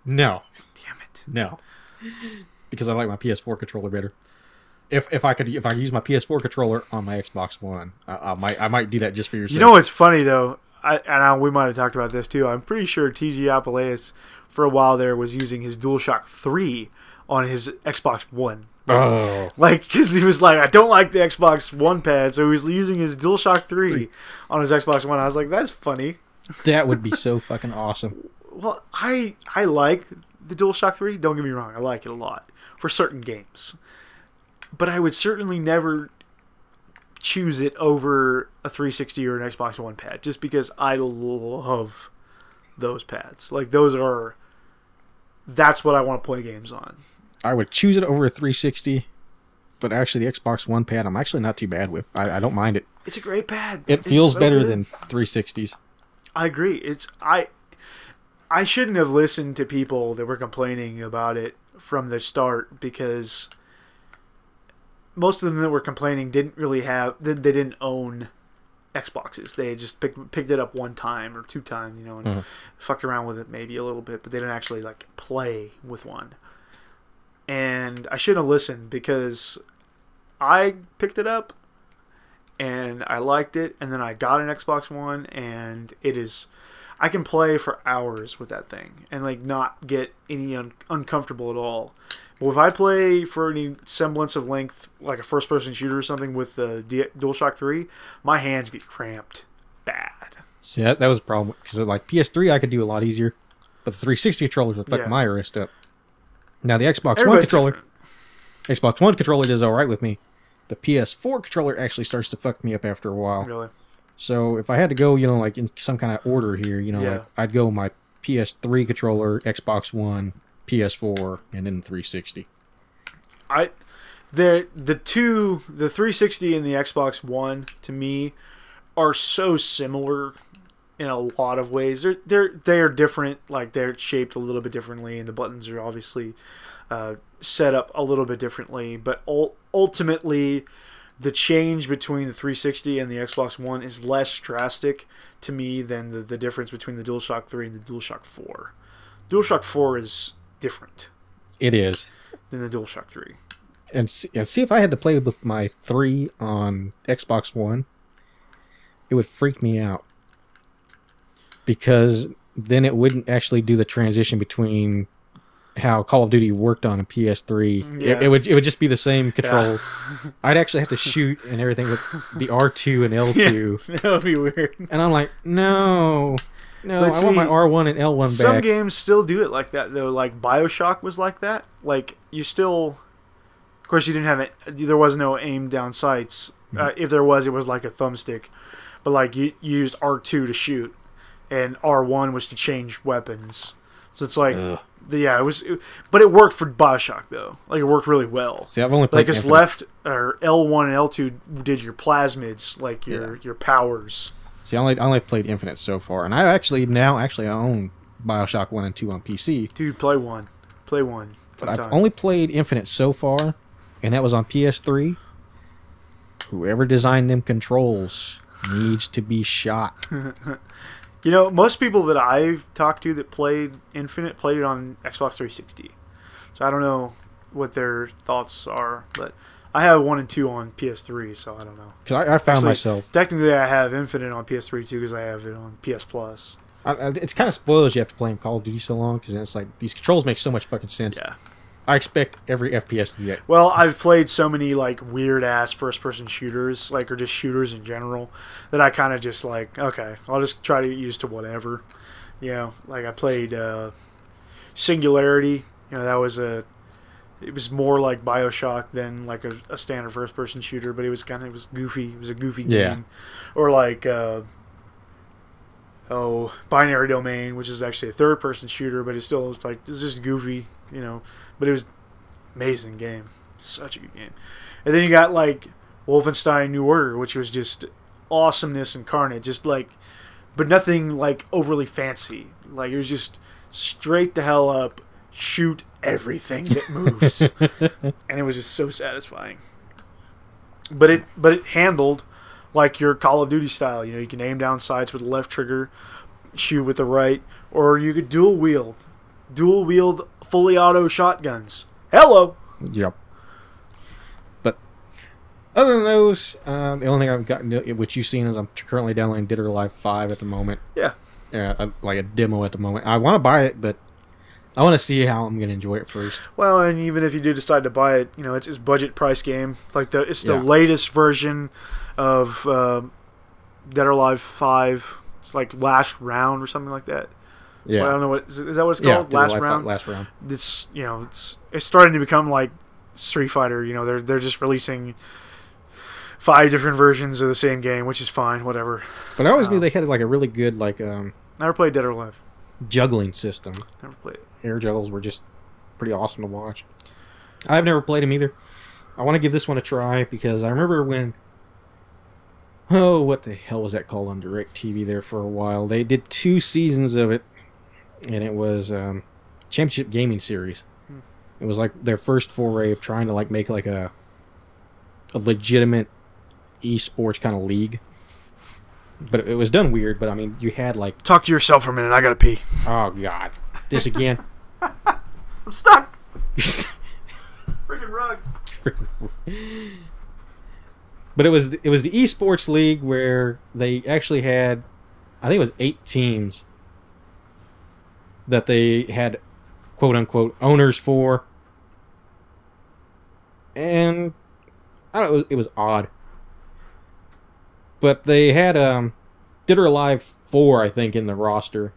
No. Damn it. No. Because I like my PS4 controller better. If I could use my PS4 controller on my Xbox One, I might do that just for your sake. You know what's funny though? We might have talked about this too. I'm pretty sure TG Appilaus for a while there was using his DualShock 3 on his Xbox One. Oh. Like, because he was like, I don't like the Xbox One pad, so he was using his DualShock 3 on his Xbox One. I was like, that's funny. That would be so fucking awesome. Well, I like the DualShock 3. Don't get me wrong. I like it a lot for certain games. But I would certainly never choose it over a 360 or an Xbox One pad, just because I love those pads. Like, that's what I want to play games on. I would choose it over a 360, but actually the Xbox One pad I'm actually not too bad with. I don't mind it. It's a great pad. It feels so better than 360s. I agree. I shouldn't have listened to people that were complaining about it from the start, because most of them that were complaining they didn't own Xboxes. They just picked it up one time or two times, and fucked around with it maybe a little bit, but they didn't actually like play with one. And I shouldn't have listened, because I picked it up and I liked it, and then I got an Xbox One, and I can play for hours with that thing and like not get any uncomfortable at all. But if I play for any semblance of length, like a first-person shooter or something with the DualShock 3, my hands get cramped bad. See, that was a problem, because like PS3 I could do a lot easier, but the 360 controllers would fuck my wrist up. Now the Xbox One controller does all right with me. The PS4 controller actually starts to fuck me up after a while. Really? So if I had to go, like in some kind of order here, like I'd go my PS3 controller, Xbox One, PS4, and then the 360. The 360 and the Xbox One to me are so similar in a lot of ways. They are different, like they're shaped a little bit differently, and the buttons are obviously set up a little bit differently. But ultimately, the change between the 360 and the Xbox One is less drastic to me than the difference between the DualShock 3 and the DualShock 4. DualShock 4 is different. It is. Than the DualShock 3. And see if I had to play with my 3 on Xbox One, it would freak me out. Because then it wouldn't actually do the transition between how Call of Duty worked on a PS3. Yeah. It would just be the same controls. Yeah. I'd actually have to shoot and everything with the R2 and L2. Yeah, that would be weird. And I'm like, no, I want my R1 and L1 back. Some games still do it like that, though. Like BioShock was like that. Like, you still... Of course, you didn't have it. There was no aim down sights. If there was, it was like a thumbstick. But like you used R2 to shoot, and R1 was to change weapons. So it's like, but it worked for BioShock though. Like, it worked really well. See, I've only played like Infinite. left or L1 and L2 did your plasmids, like your powers. See, I only played Infinite so far, and I actually own BioShock 1 and 2 on PC. Dude, play one. But I've only played Infinite so far, and that was on PS3. Whoever designed them controls needs to be shot. Most people that I've talked to that played Infinite played it on Xbox 360. So I don't know what their thoughts are, but I have 1 and 2 on PS3, so I don't know. Because I found myself... Technically, I have Infinite on PS3 too, because I have it on PS Plus. It's kind of spoiled you have to play in Call of Duty so long, because it's like, these controls make so much fucking sense. Yeah. I expect every FPS to get. Well, I've played so many like weird ass first person shooters, like, or just shooters in general, that I kind of just like, okay, I'll just try to get used to whatever. Like I played Singularity. That was a It was more like BioShock than like a standard first-person shooter, but it was goofy. It was a goofy game, or like Binary Domain, which is actually a third-person shooter, but it's just goofy, you know. But it was amazing game, such a good game. And then you got like Wolfenstein New Order, which was just awesomeness incarnate, just like, but nothing like overly fancy. Like it was just straight the hell up, shoot everything that moves, and it was just so satisfying. But it handled like your Call of Duty style. You know, you can aim down sights with the left trigger, shoot with the right, or you could dual wield fully auto shotguns. Hello. Yep. But other than those, the only thing I've gotten, which you've seen, is I'm currently downloading Dead or Alive 5 at the moment. Yeah. Like a demo at the moment. I want to buy it, but I want to see how I'm going to enjoy it first. Well, and even if you do decide to buy it, you know, it's budget price game. Like it's the latest version of Dead or Alive 5. It's like Last Round or something like that. Yeah. Well, I don't know is that what it's called? Yeah, Last Round. Last Round. It's it's starting to become like Street Fighter. You know, they're just releasing 5 different versions of the same game, which is fine, whatever. But I always knew they had like a really good never played Dead or Alive. Juggling system. Never played it. Air juggles were just pretty awesome to watch. I've never played them either. I want to give this one a try because I remember when... Oh, what the hell was that called on DirecTV there for a while? They did 2 seasons of it, and it was Championship Gaming Series. It was like their first foray of trying to like make like a legitimate esports kind of league. But it was done weird, but I mean, you had like... Talk to yourself for a minute, I gotta pee. Oh, God. This again. I'm stuck. Freaking rug. But it was the esports league where they actually had, I think it was 8 teams that they had quote unquote owners for, and I don't know, it was odd. But they had Dead or Alive 4, I think, in the roster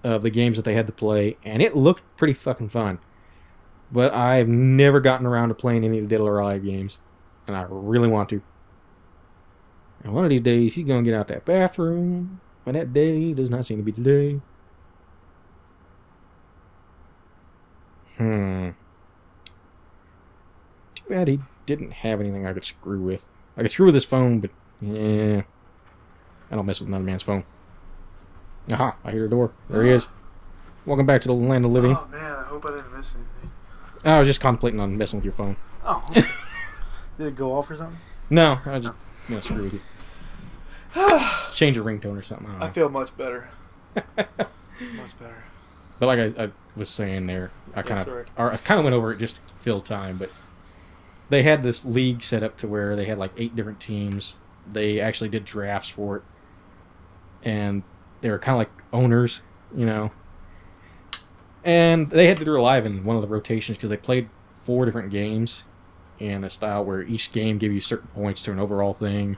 of the games that they had to play, and it looked pretty fucking fun. But I've never gotten around to playing any of the Dead or Alive games, and I really want to. And one of these days, he's going to get out that bathroom, but that day does not seem to be today. Too bad he didn't have anything I could screw with. I could screw with his phone, but yeah, I don't mess with another man's phone. Aha, I hear the door. There he is. Welcome back to the land of living. Oh, man, I hope I didn't miss anything. I was just contemplating on messing with your phone. Oh. Did it go off or something? No, I was just going to screw with you. Change your ringtone or something. I don't know. I feel much better. Much better. But like I was saying there, I kind of went over it just to fill time, but they had this league set up to where they had like 8 different teams. They actually did drafts for it, and they were kind of like owners, you know. And they had to do it live in one of the rotations because they played 4 different games in a style where each game gave you certain points to an overall thing.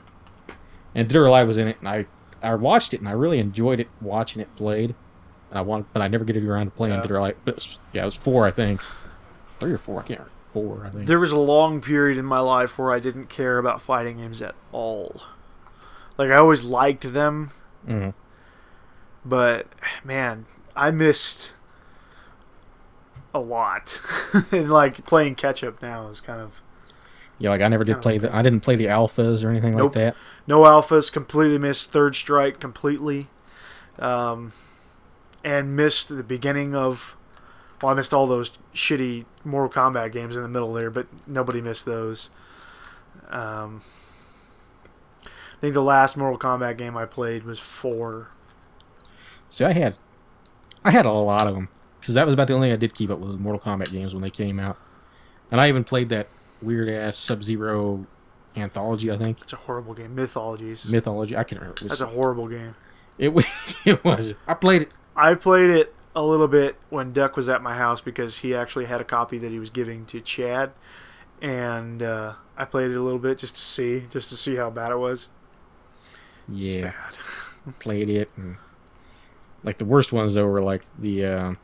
And Dead or Alive was in it, and I watched it, and I really enjoyed it watching it played. And but I never get around to playing Dead or Alive. But it was 4, I think. 3 or 4, I can't remember. 4, I think. There was a long period in my life where I didn't care about fighting games at all. Like, I always liked them. Mm-hmm. But, man, I missed a lot. And, like, playing catch-up now is kind of... Yeah, like, I never did play I didn't play the alphas or anything like that. No alphas. Completely missed Third Strike completely. And missed the beginning of... Well, I missed all those shitty Mortal Kombat games in the middle there, but nobody missed those. I think the last Mortal Kombat game I played was 4. See, I had a lot of them, because that was about the only thing I did keep up was Mortal Kombat games when they came out. And I even played that weird-ass Sub-Zero anthology, I think. It's a horrible game. Mythologies. Mythology. I can't remember. That's a horrible game. It was. It was. I played it. I played it a little bit when Duck was at my house because he actually had a copy that he was giving to Chad, and I played it a little bit just to see how bad it was. Yeah, played it, and like the worst ones though were like the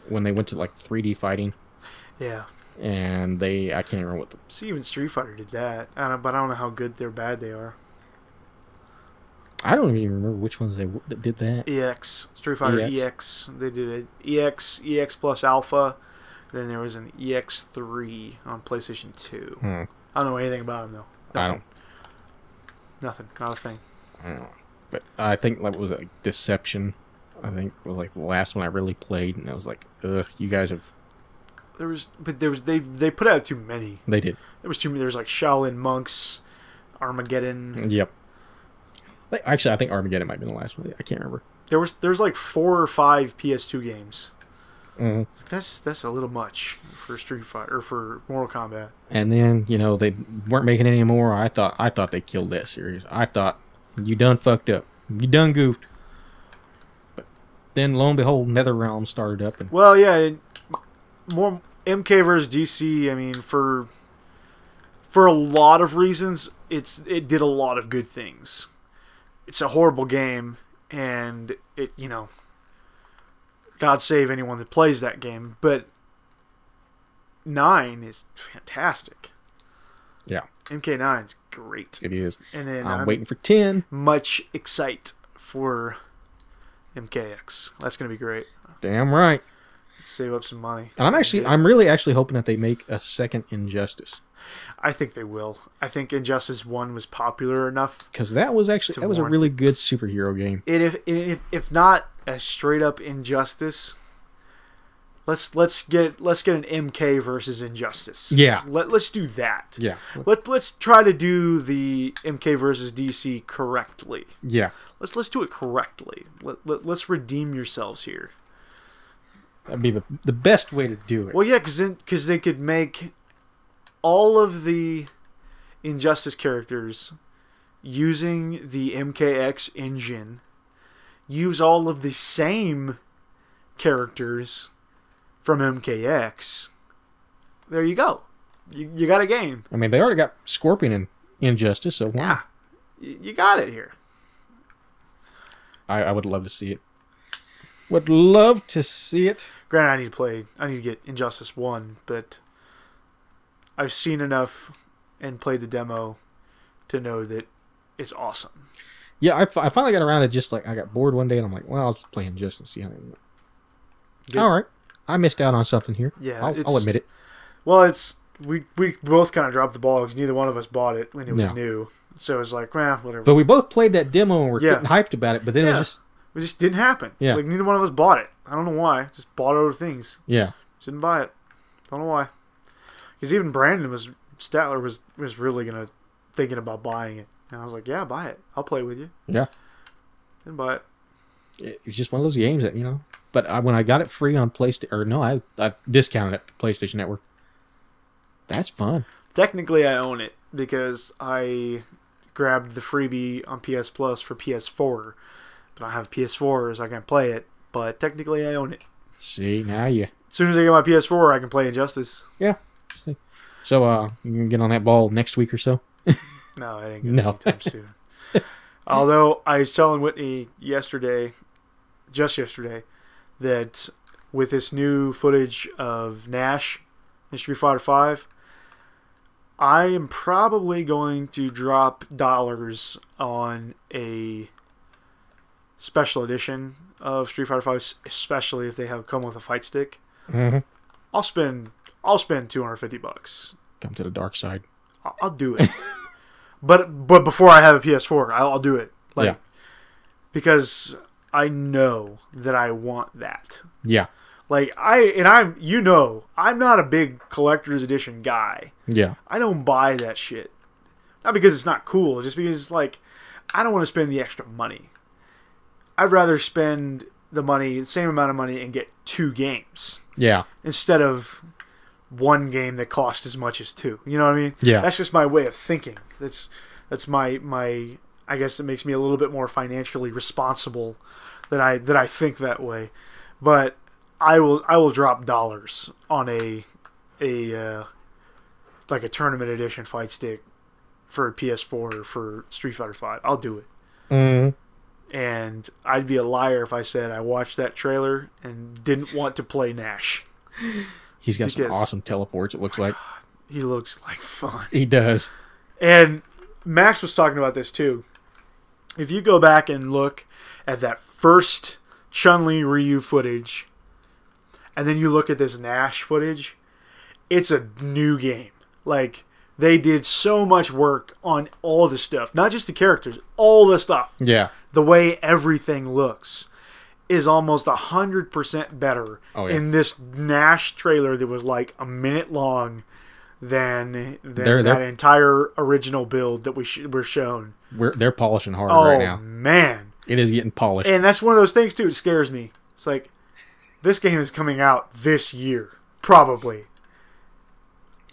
when they went to like 3D fighting. Yeah. And I can't remember what the... See, even Street Fighter did that. But I don't know how good or bad they are. I don't even remember which ones that did that. EX. Street Fighter EX. They did an EX plus Alpha. Then there was an EX3 on PlayStation 2. I don't know anything about them, though. Nothing. Nothing. Not a thing. I don't know. But I think that was like Deception. I think was like the last one I really played, and I was like, ugh, you guys have... They put out too many. They did. There was too many. There's like Shaolin Monks, Armageddon. Yep. Actually, I think Armageddon might have been the last one. I can't remember. There's like 4 or 5 PS2 games. Mm-hmm. That's a little much for Street Fighter or for Mortal Kombat. And then they weren't making it anymore. I thought they killed that series. I thought you done fucked up. You done goofed. But then lo and behold, NetherRealm started up. And well, yeah, more MK versus DC. I mean, for a lot of reasons, it did a lot of good things. It's a horrible game, and it God save anyone that plays that game. But 9 is fantastic. Yeah. MK9 is great. It is. And then I'm waiting for 10. Much excite for MKX. That's going to be great. Damn right. Save up some money. And I'm really hoping that they make a second Injustice. I think they will. I think Injustice 1 was popular enough. Because that was a really good superhero game. If not a straight up Injustice, let's get an MK versus Injustice. Yeah. Let's do that. Yeah. Let's try to do the MK versus DC correctly. Yeah. Let's do it correctly. Let's redeem yourselves here. That'd be the best way to do it. Well, yeah, because they could make all of the Injustice characters using the MKX engine, use all of the same characters from MKX. There you go. You got a game. I mean, they already got Scorpion in Injustice, so why? Yeah, you got it here. I would love to see it. Would love to see it. Granted, I need to get Injustice 1, but I've seen enough and played the demo to know that it's awesome. Yeah, I finally got around to just I got bored one day and I'm like, well, I'll just play Injustice and see how they work. All right. I missed out on something here. Yeah, I'll admit it. Well, we both kind of dropped the ball because neither one of us bought it when it was new. So it was like, well, whatever. But we both played that demo and we're getting hyped about it, but then it just didn't happen. Yeah. Like, neither one of us bought it. I don't know why. Just bought other things. Yeah. Just didn't buy it. Don't know why. Because even Brandon Statler was really thinking about buying it. And I was like, yeah, buy it. I'll play with you. Yeah. Didn't buy it. It's just one of those games that, But when I got it free on PlayStation, or no, I discounted it to PlayStation Network. That's fun. Technically, I own it because I grabbed the freebie on PS Plus for PS4. But I have PS4, so I can't play it. But technically, I own it. See, now you. As soon as I get my PS4, I can play Injustice. Yeah. So, you can get on that ball next week or so? No, I didn't get it anytime soon. Although, I was telling Whitney just yesterday, that with this new footage of Nash in Street Fighter V, I am probably going to drop dollars on a special edition of Street Fighter V, especially if they come with a fight stick. Mm-hmm. I'll spend $250. Come to the dark side. I'll do it. but before I have a PS4, I'll do it. Because I know that I want that. Yeah. I'm not a big collector's edition guy. Yeah. I don't buy that shit. Not because it's not cool, just because I don't want to spend the extra money. I'd rather spend the same amount of money, and get 2 games. Yeah. Instead of 1 game that costs as much as 2. You know what I mean? Yeah. That's just my way of thinking. That's my I guess it makes me a little bit more financially responsible that I think that way. But I will drop dollars on a tournament edition fight stick for a PS4 or for Street Fighter V. I'll do it. Mm-hmm. And I'd be a liar if I said I watched that trailer and didn't want to play Nash. He's got some awesome teleports, it looks like. He looks like fun. He does. And Max was talking about this too. If you go back and look at that first Chun-Li Ryu footage, and then you look at this Nash footage, it's a new game. Like, they did so much work on all the stuff. Not just the characters, all the stuff. Yeah. The way everything looks is almost 100% better in this Nash trailer that was like a minute long than that entire original build that we're shown. They're polishing hard right now. Oh, man. It is getting polished. And that's one of those things, too. It scares me. It's like, this game is coming out this year. Probably.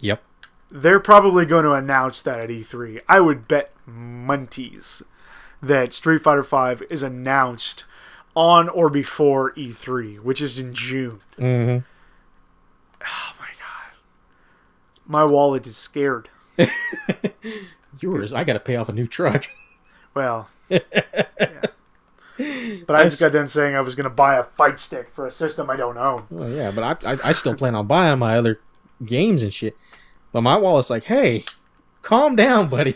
Yep. They're probably going to announce that at E3. I would bet Munties that Street Fighter V is announced on or before E3, which is in June. Mm-hmm. Oh, my God. My wallet is scared. Yours? I got to pay off a new truck. Well, yeah. But I just got done saying I was going to buy a fight stick for a system I don't own. Well, yeah, but I still plan on buying my other games and shit. But my wallet's like, hey, calm down, buddy.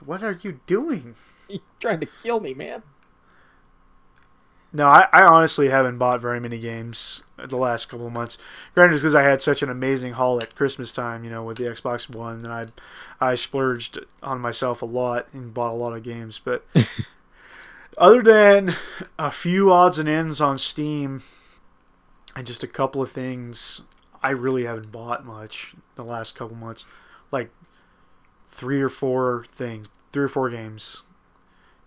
What are you doing? You're trying to kill me, man. No, I honestly haven't bought very many games the last couple of months. Granted, it's because I had such an amazing haul at Christmas time, with the Xbox One, and I splurged on myself a lot and bought a lot of games. But other than a few odds and ends on Steam and just a couple of things, I really haven't bought much the last couple months. Like 3 or 4 games.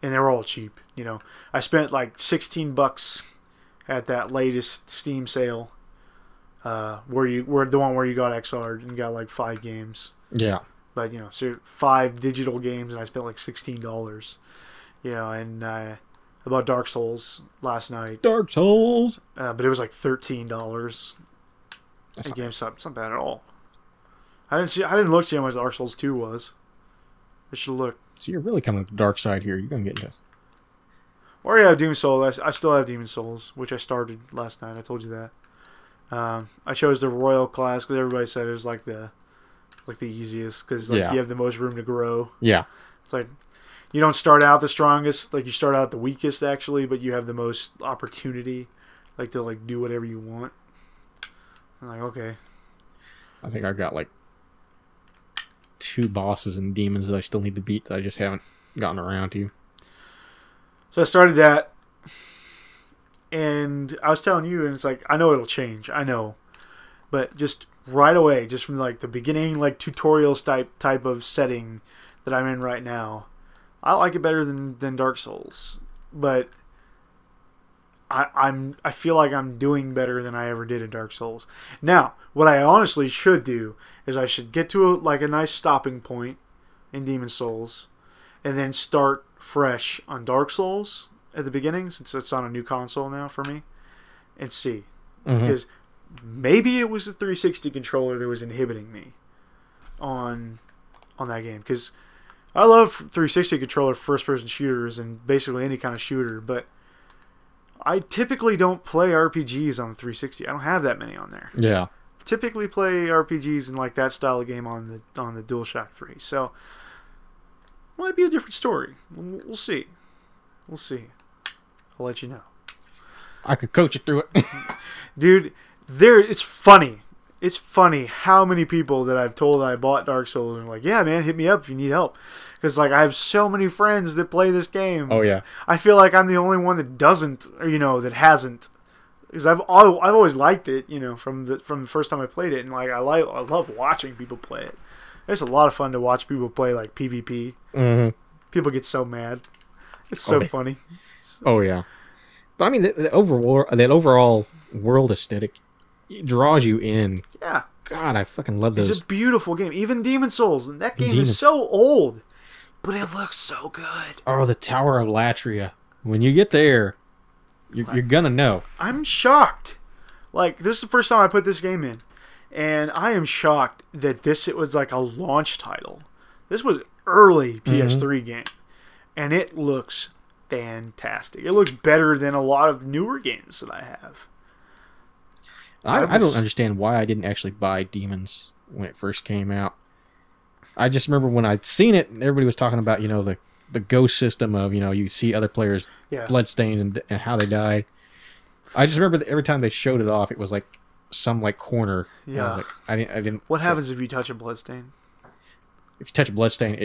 And they were all cheap, I spent like $16 at that latest Steam sale, where you got XR and got like 5 games. Yeah. But so 5 digital games, and I spent like $16. And I bought Dark Souls last night. Dark Souls. But it was like $13. That's the game's not bad at all. I didn't look to see how much Dark Souls 2 was. I should look. So you're really coming to the dark side here. You're gonna get into. Or yeah, Demon Souls. I still have Demon Souls, which I started last night. I told you that. I chose the Royal class because everybody said it was like the easiest because you have the most room to grow. Yeah. It's like you don't start out the strongest. Like you start out the weakest actually, but you have the most opportunity, to do whatever you want. I'm like, okay. I think I got like 2 bosses and demons that I still need to beat that I just haven't gotten around to. So I started that, and I was telling you, and it's like, I know it'll change, I know, but just right away, just from like the beginning, like tutorials type of setting that I'm in right now, I like it better than Dark Souls, but I feel like I'm doing better than I ever did in Dark Souls. Now, what I honestly should do is I should get to a nice stopping point in Demon Souls, and then start fresh on Dark Souls at the beginning, since it's on a new console now for me, and see. Because maybe it was the 360 controller that was inhibiting me on that game. Because I love 360 controller first-person shooters and basically any kind of shooter, but I typically don't play RPGs on the 360. I don't have that many on there. Yeah. Typically play RPGs in like that style of game on the DualShock 3. So might be a different story. We'll see. We'll see. I'll let you know. I could coach you through it. Dude, it's funny. It's funny how many people that I've told I bought Dark Souls and are like, yeah, man, hit me up if you need help. Because like I have so many friends that play this game. Oh yeah. I feel like I'm the only one that doesn't, or that hasn't. Because I've always liked it, from the first time I played it, and like I love watching people play it. It's a lot of fun to watch people play like PvP. Mm-hmm. People get so mad. It's so funny. Oh yeah. But I mean, that overall world aesthetic draws you in. Yeah. God, I fucking love those. It's a beautiful game. Even Demon Souls, and that game is so old, but it looks so good. Oh, the Tower of Latria. When you get there, you're gonna know. I'm shocked. Like, this is the first time I put this game in, and I am shocked that it was like a launch title. This was early PS3 game, and it looks fantastic. It looks better than a lot of newer games that I have. I don't understand why I didn't actually buy Demons when it first came out. I just remember when I'd seen it, everybody was talking about, the ghost system of, you see other players' bloodstains and how they died. I just remember that every time they showed it off, it was like some corner. Yeah. I was like, I didn't. What happens if you touch a bloodstain? If you touch a bloodstain,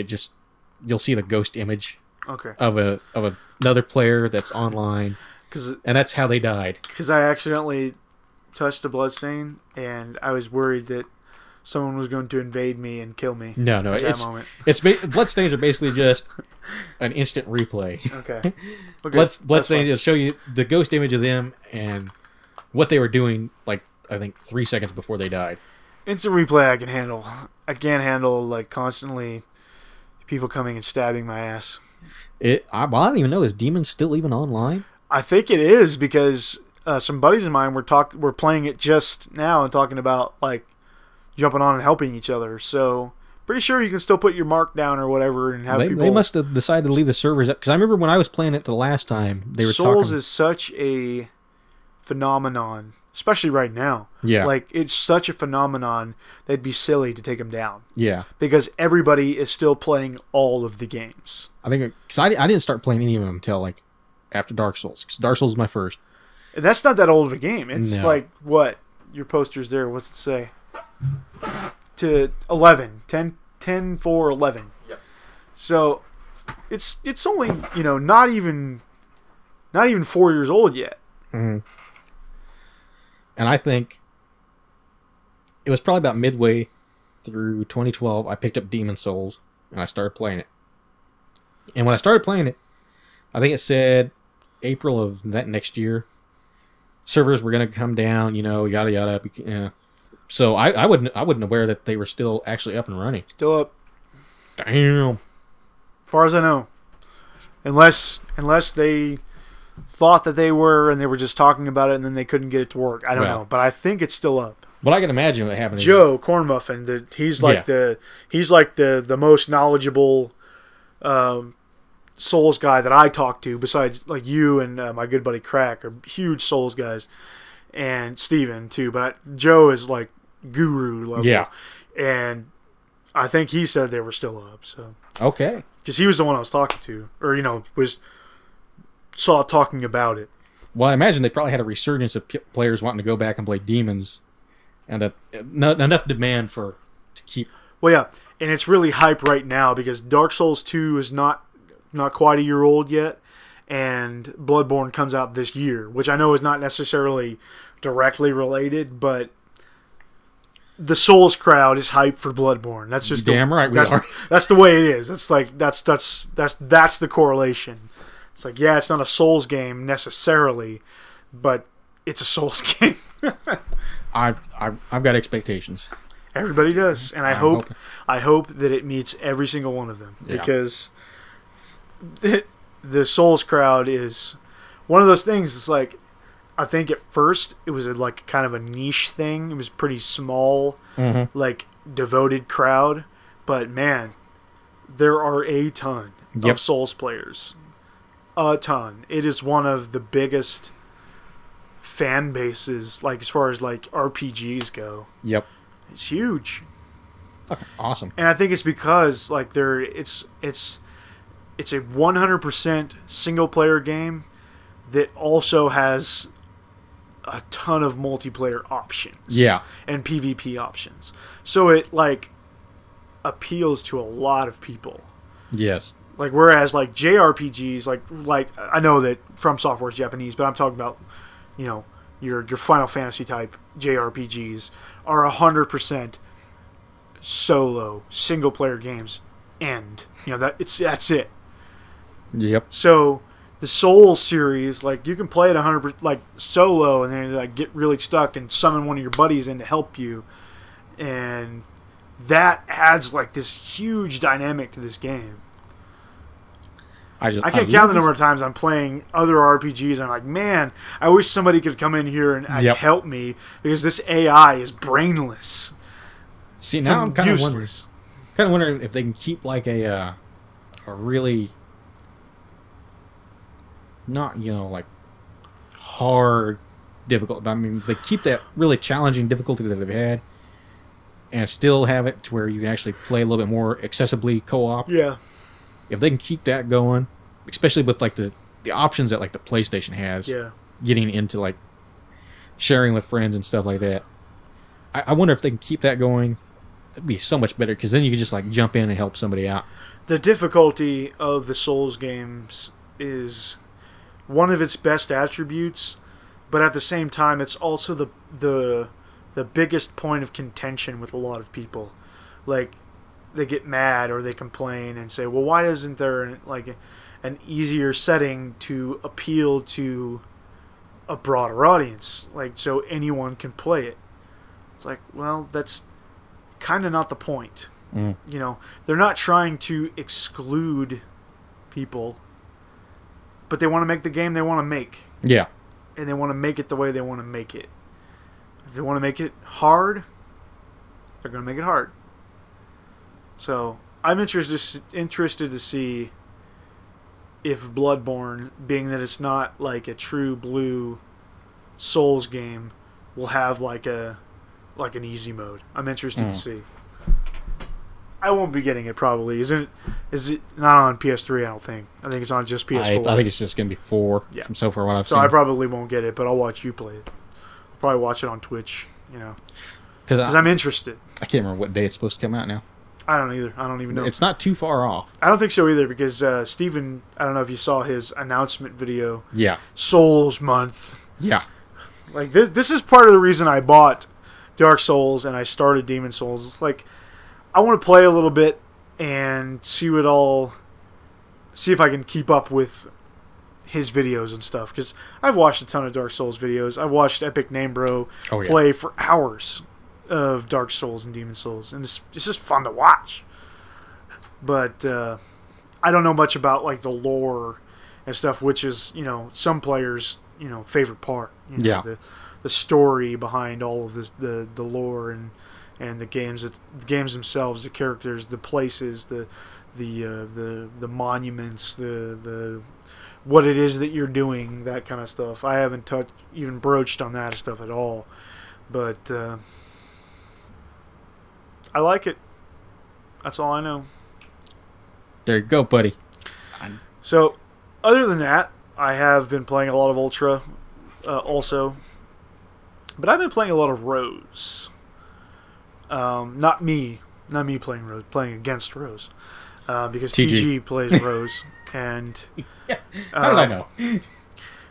you'll see the ghost image. Okay. Of another player that's online, and that's how they died. Because I accidentally touched a bloodstain, and I was worried that someone was going to invade me and kill me. No, at that moment. Bloodstains are basically just an instant replay. Okay. Bloodstains will show you the ghost image of them and what they were doing. I think 3 seconds before they died. Instant replay I can handle. I can't handle constantly people coming and stabbing my ass. I don't even know. Is Demons still even online? I think it is because some buddies of mine were playing it just now and talking about jumping on and helping each other. So pretty sure you can still put your mark down or whatever and have people. They must have decided to leave the servers up because I remember when I was playing it the last time they were talking. Souls is such a phenomenon, especially right now. Yeah, it's such a phenomenon that'd be silly to take them down. Yeah, because everybody is still playing all of the games. I think because I didn't start playing any of them until after Dark Souls. Because Dark Souls was my first. And that's not that old of a game. It's no. What your poster's there. What's it say? To 11, 10, 4, 11. Yep. So it's only not even 4 years old yet. Mm-hmm. And I think it was probably about midway through 2012 I picked up Demon Souls and I started playing it. And when I started playing it, I think it said April of that next year, servers were going to come down, yada yada. So I wasn't aware that they were still actually up and running. Still up. Damn. As far as I know, unless they thought that they were and they were just talking about it and then they couldn't get it to work. I don't know, but I think it's still up. What I can imagine what happened is Joe Korrupt10n, he's the most knowledgeable Souls guy that I talk to, besides you and my good buddy Crack are huge Souls guys, and Steven too. But Joe is guru level. Yeah, and I think he said they were still up. So okay, because he was the one I was talking to, or saw talking about it. Well, I imagine they probably had a resurgence of players wanting to go back and play Demons, and not enough demand to keep. Well, yeah, and it's really hype right now because Dark Souls 2 is not quite a year old yet, and Bloodborne comes out this year, which I know is not necessarily directly related, but the Souls crowd is hyped for Bloodborne. That's just damn right we are. That's the way it is. It's that's the correlation. It's it's not a Souls game necessarily, but it's a Souls game. I've got expectations. Everybody does, and I hope that it meets every single one of them because the Souls crowd is one of those things. It's I think at first it was kind of a niche thing. It was pretty small, devoted crowd, but man, there are a ton of Souls players. A ton. It is one of the biggest fan bases, as far as RPGs go. Yep. It's huge. Okay, awesome. And I think it's because it's a 100% single player game that also has a ton of multiplayer options. Yeah. And PvP options. So it appeals to a lot of people. Yes. Whereas JRPGs, I know that From Software is Japanese, but I'm talking about, your Final Fantasy type JRPGs are 100% solo single player games. And that's it. Yep. So the Souls series, you can play it 100% solo, and then get really stuck and summon one of your buddies in to help you, and that adds this huge dynamic to this game. I can't count the number of times I'm playing other RPGs and I'm like, man, I wish somebody could come in here and help me because this AI is brainless. See, now I'm kind of wondering if they can keep a really not hard difficult. I mean, they keep that really challenging difficulty that they've had, and still have it to where you can actually play a little bit more accessibly co-op. Yeah. If they can keep that going, especially with like the options that like the PlayStation has, getting into like sharing with friends and stuff like that. I wonder if they can keep that going. It'd be so much better, because then you could just like jump in and help somebody out. The difficulty of the Souls games is one of its best attributes, but at the same time, it's also the biggest point of contention with a lot of people. Like, they get mad or they complain and say, well, why isn't there like an easier setting to appeal to a broader audience, like so anyone can play it? It's like, well, that's kind of not the point. You know, they're not trying to exclude people, but they want to make the game they want to make. Yeah. And they want to make it the way they want to make it. If they want to make it hard, they're going to make it hard. So I'm interested to see if Bloodborne, being that it's not like a true blue Souls game, will have like an easy mode. I'm interested to see. I won't be getting it probably. Is it not on PS3? I don't think. I think it's on just PS4. I think it's just gonna be 4. Yeah. From so far what I've seen. So I probably won't get it, but I'll watch you play it. I'll probably watch it on Twitch. You know, because I'm interested. I can't remember what day it's supposed to come out now. I don't either. I don't even know. It's not too far off. I don't think so either, because Steven, I don't know if you saw his announcement video. Yeah. Souls Month. Yeah. Like this is part of the reason I bought Dark Souls and I started Demon Souls. It's like, I want to play a little bit and see if I can keep up with his videos and stuff, because I've watched a ton of Dark Souls videos. I've watched Epic Name Bro play for hours of Dark Souls and Demon Souls, and it's just fun to watch. But I don't know much about like the lore and stuff, which is, you know, some players', you know, favorite part. You know, the story behind all of this, the lore and the games themselves, the characters, the places, the monuments, the what it is that you're doing, that kind of stuff. I haven't even broached on that stuff at all, but I like it. That's all I know. There you go, buddy. So, other than that, I have been playing a lot of Ultra, also, but I've been playing a lot of Rose. Not me playing Rose, playing against Rose, because TG plays Rose, and how did I know?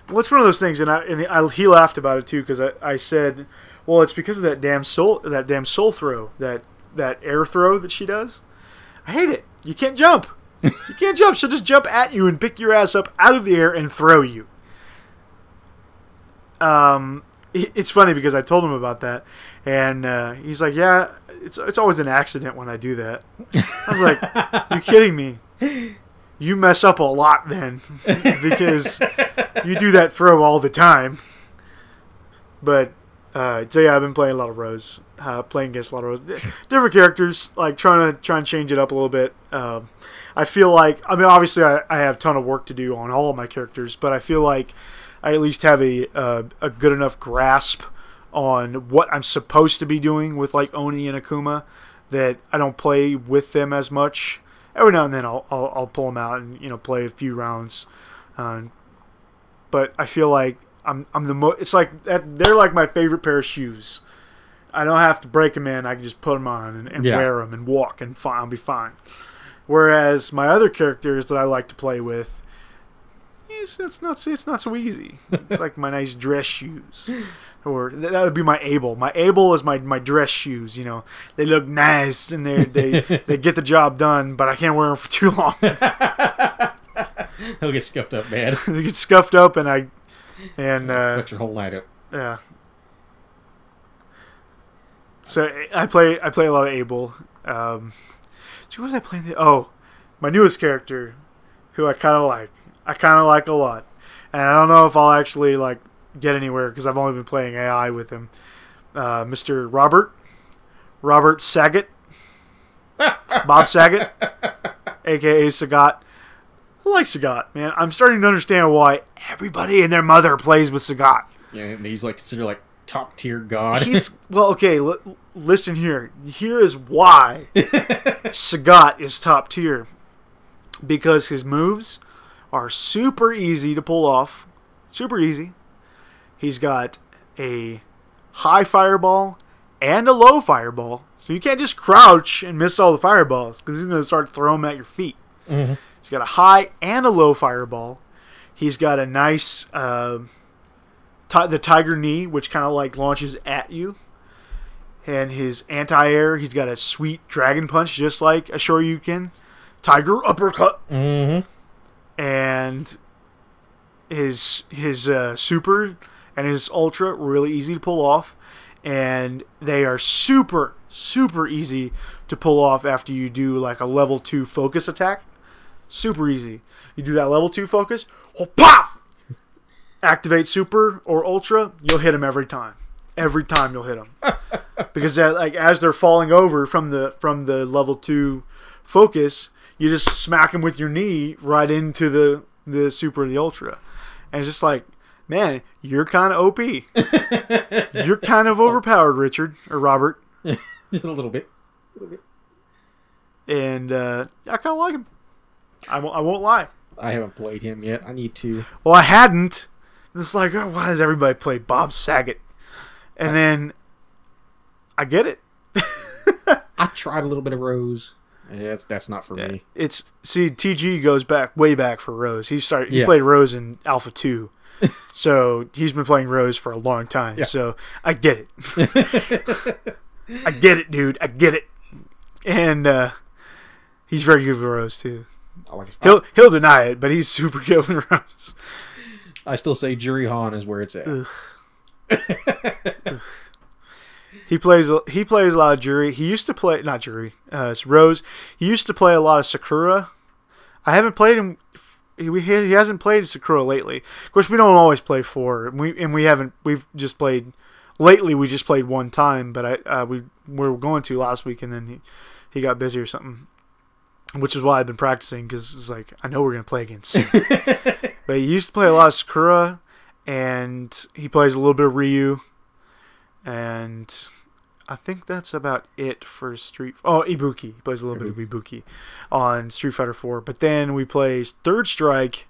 Well, it's one of those things, and he laughed about it too, because I said, well, it's because of that damn soul throw, that air throw that she does. I hate it. You can't jump. You can't jump. She'll just jump at you and pick your ass up out of the air and throw you. It's funny because I told him about that, and he's like, "Yeah, it's always an accident when I do that." I was like, "You kidding me? You mess up a lot then, because you do that throw all the time." But so yeah, I've been playing a lot of Rose, playing against a lot of Rose, different characters, like trying to change it up a little bit. I feel like, I mean, obviously I have a ton of work to do on all of my characters, but I feel like I at least have a good enough grasp on what I'm supposed to be doing with like Oni and Akuma that I don't play with them as much. Every now and then I'll pull them out and, you know, play a few rounds, but I feel like I'm the most. It's like they're like my favorite pair of shoes. I don't have to break them in. I can just put them on and wear them and walk, and I'll be fine. Whereas my other characters that I like to play with, it's not so easy. It's like my nice dress shoes, or that would be my Abel. My Abel is my dress shoes. You know, they look nice and they get the job done, but I can't wear them for too long. They'll get scuffed up bad. They get scuffed up, and fuck your whole night up. Yeah. So I play a lot of Abel. So what was I playing? My newest character, who I kind of like a lot, and I don't know if I'll actually like get anywhere because I've only been playing AI with him. Mr. Robert Saget, Bob Saget, aka Sagat. I like Sagat, man. I'm starting to understand why everybody and their mother plays with Sagat. Yeah, he's like considered like top tier god. Okay. Listen here. Here is why Sagat is top tier. Because his moves are super easy to pull off. Super easy. He's got a high fireball and a low fireball. So you can't just crouch and miss all the fireballs because he's going to start throwing them at your feet. Mm-hmm. He's got a high and a low fireball. He's got a nice the tiger knee, which kind of like launches at you. And his anti-air, he's got a sweet dragon punch just like a Shoryuken. Tiger uppercut. Mm-hmm. And his super and his ultra really easy to pull off, and they are super easy to pull off after you do like a level 2 focus attack. Super easy. You do that level 2 focus, pop! Activate super or ultra, you'll hit him every time. Every time you'll hit him. Because like as they're falling over from the level 2 focus, you just smack them with your knee right into the super or the ultra. And it's just like, man, you're kind of OP. You're kind of overpowered, Richard or Robert. Just a little bit. And I kind of like him. I won't lie. I haven't played him yet. I need to. Well, I hadn't. It's like, oh, why does everybody play Bob Saget? And then I get it. I tried a little bit of Rose. Yeah, that's not for me. TG goes way back for Rose. He played Rose in Alpha 2. So he's been playing Rose for a long time. Yeah. So I get it. I get it, dude. I get it. And he's very good with Rose too. He'll deny it, but he's super good with Rose. I still say Juri Han is where it's at. He plays a lot of Juri. He used to play not Juri. It's Rose. He used to play a lot of Sakura. I haven't played him. He hasn't played Sakura lately. Of course, we don't always play 4. We haven't. We've just played lately. We just played one time, but we were going to last week, and then he got busy or something. Which is why I've been practicing because it's like I know we're gonna play again soon. But he used to play a lot of Sakura, and he plays a little bit of Ryu, and I think that's about it for Ibuki. He plays a little bit of Ibuki on Street Fighter 4. But then we play Third Strike,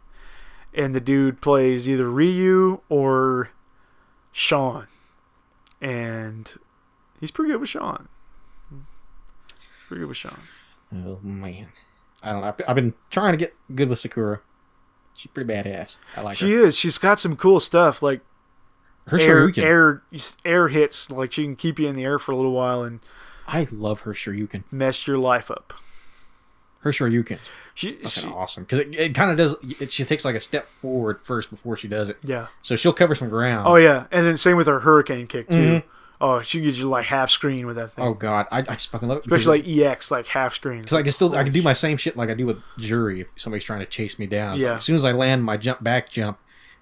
and the dude plays either Ryu or Sean. And he's pretty good with Sean. Oh, man. I don't know. I've been trying to get good with Sakura. She's pretty badass. I like her. She is. She's got some cool stuff, like her air hits, like she can keep you in the air for a little while, and I love her Shoryuken. Mess your life up. Her Shoryuken is fucking awesome because it kind of does. She takes like a step forward first before she does it. Yeah. So she'll cover some ground. Oh yeah, and then same with her Hurricane kick too. Mm-hmm. Oh, she gives you like half screen with that thing. Oh god, I just fucking love it. Especially like EX, like half screen. Because I can do my same shit like I do with Juri if somebody's trying to chase me down. Yeah. Like, as soon as I land my back jump,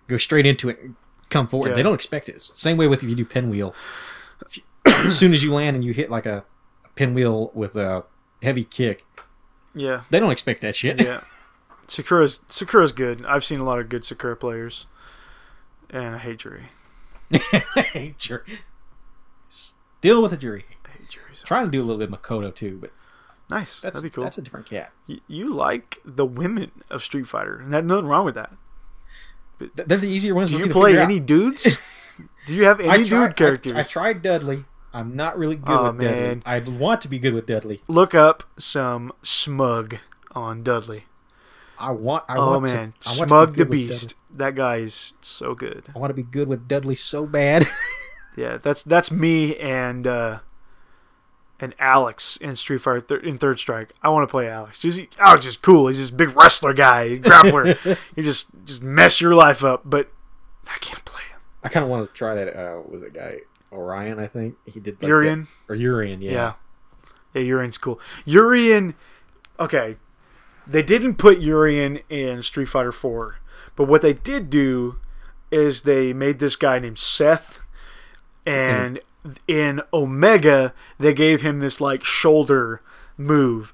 go straight into it and come forward. Yeah. They don't expect it. It's the same way with if you do pinwheel. As soon as you land and you hit like a pinwheel with a heavy kick, yeah, they don't expect that shit. Yeah, Sakura's good. I've seen a lot of good Sakura players, and I hate Juri. I hate Juri. Still with a Juri. Trying to do a little bit of Makoto too, but nice. That'd be cool. That's a different cat. You like the women of Street Fighter, and there's nothing wrong with that. But they're the easier ones. Do you play any dudes? Do you have any dude characters? I tried Dudley. I'm not really good with Dudley. I want to be good with Dudley. Look up some Smug on Dudley. Smug the Beast. That guy is so good. I want to be good with Dudley so bad. Yeah, that's me and Alex in Street Fighter in Third Strike. I want to play Alex. Alex is cool. He's this big wrestler guy, grappler. You just mess your life up, but I can't play him. I kind of want to try that. Was it guy Orion? I think he did. Like Urian or Urian? Yeah, Urian's cool. Urian. Okay, they didn't put Urian in Street Fighter 4, but what they did do is they made this guy named Seth. And in Omega, they gave him this like shoulder move.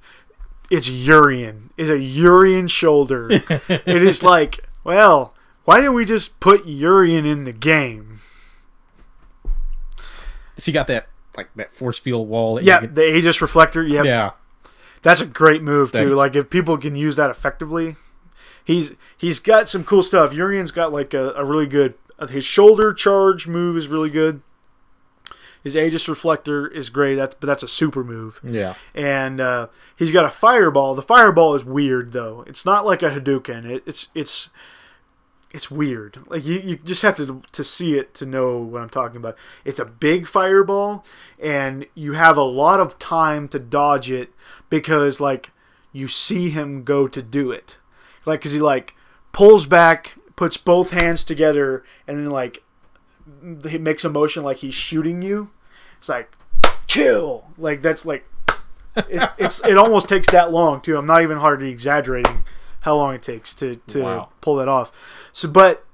It's Urian. It's a Urian shoulder. It is like, well, why didn't we just put Urian in the game? 'Cause he got that force field wall. That Yeah, the Aegis Reflector. Yep. Yeah. That's a great move, too. Thanks. Like, if people can use that effectively, he's got some cool stuff. Urian's got, like, a really good... his shoulder charge move is really good. His Aegis Reflector is great, but that's a super move. Yeah. And he's got a Fireball. The Fireball is weird, though. It's not like a Hadouken. It's weird. Like, you just have to see it to know what I'm talking about. It's a big Fireball, and you have a lot of time to dodge it because, like, you see him go to do it. Like, because he, like, pulls back, puts both hands together, and then, like, he makes a motion like he's shooting you. It's like, kill! Like, that's, like, it almost takes that long, too. I'm not even hardly exaggerating how long it takes to pull that off. So, but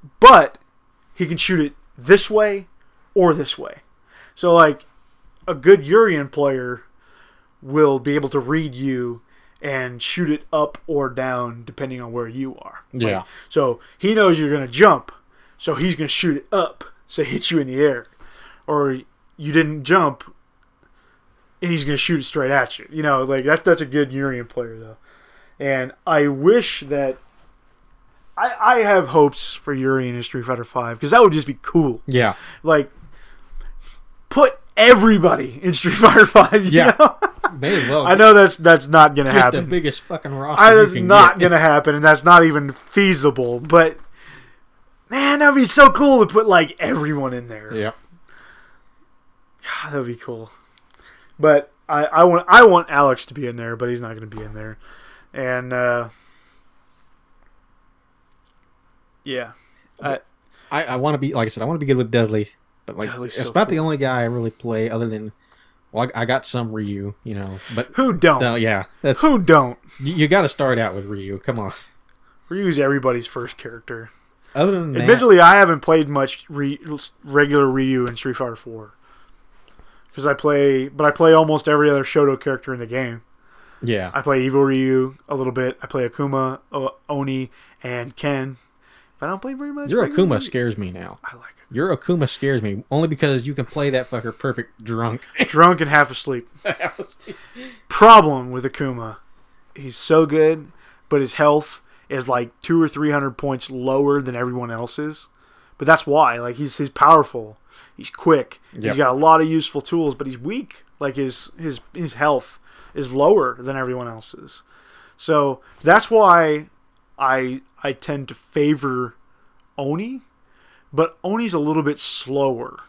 he can shoot it this way or this way. So, like, a good Urian player will be able to read you and shoot it up or down depending on where you are. Yeah. Like, so he knows you're going to jump, so he's going to shoot it up, so it hits you in the air. Or you didn't jump, and he's going to shoot it straight at you. You know, like, that's a good Urian player, though. And I wish that... I have hopes for Urian in Street Fighter V, because that would just be cool. Yeah. Like, put everybody in Street Fighter V, you know? May as well. I know that's not going to happen. The biggest fucking roster That's not going to happen, and that's not even feasible. But, man, that would be so cool to put, like, everyone in there. Yeah. God, that would be cool. But I want Alex to be in there, but he's not going to be in there. And, yeah. I want to be, like I said, I want to be good with Dudley. But, like, Dudley's it's so not cool. the only guy I really play other than... Well, I got some Ryu, you know, but... Who don't? No, yeah. That's, Who don't? you got to start out with Ryu. Come on. Ryu's everybody's first character. Other than that... Admittedly, I haven't played much regular Ryu in Street Fighter 4. Because I play almost every other Shoto character in the game. Yeah. I play Evil Ryu a little bit. I play Akuma, Oni, and Ken. But I don't play very much. Your regular Akuma Ryu. scares me now. I like it. Your Akuma scares me, only because you can play that fucker perfect drunk. Drunk and half asleep. Problem with Akuma. He's so good, but his health is like 200 or 300 points lower than everyone else's. But that's why. Like, he's powerful. He's quick. Yep. He's got a lot of useful tools, but he's weak. Like, his health is lower than everyone else's. So that's why I tend to favor Oni, but Oni's a little bit slower.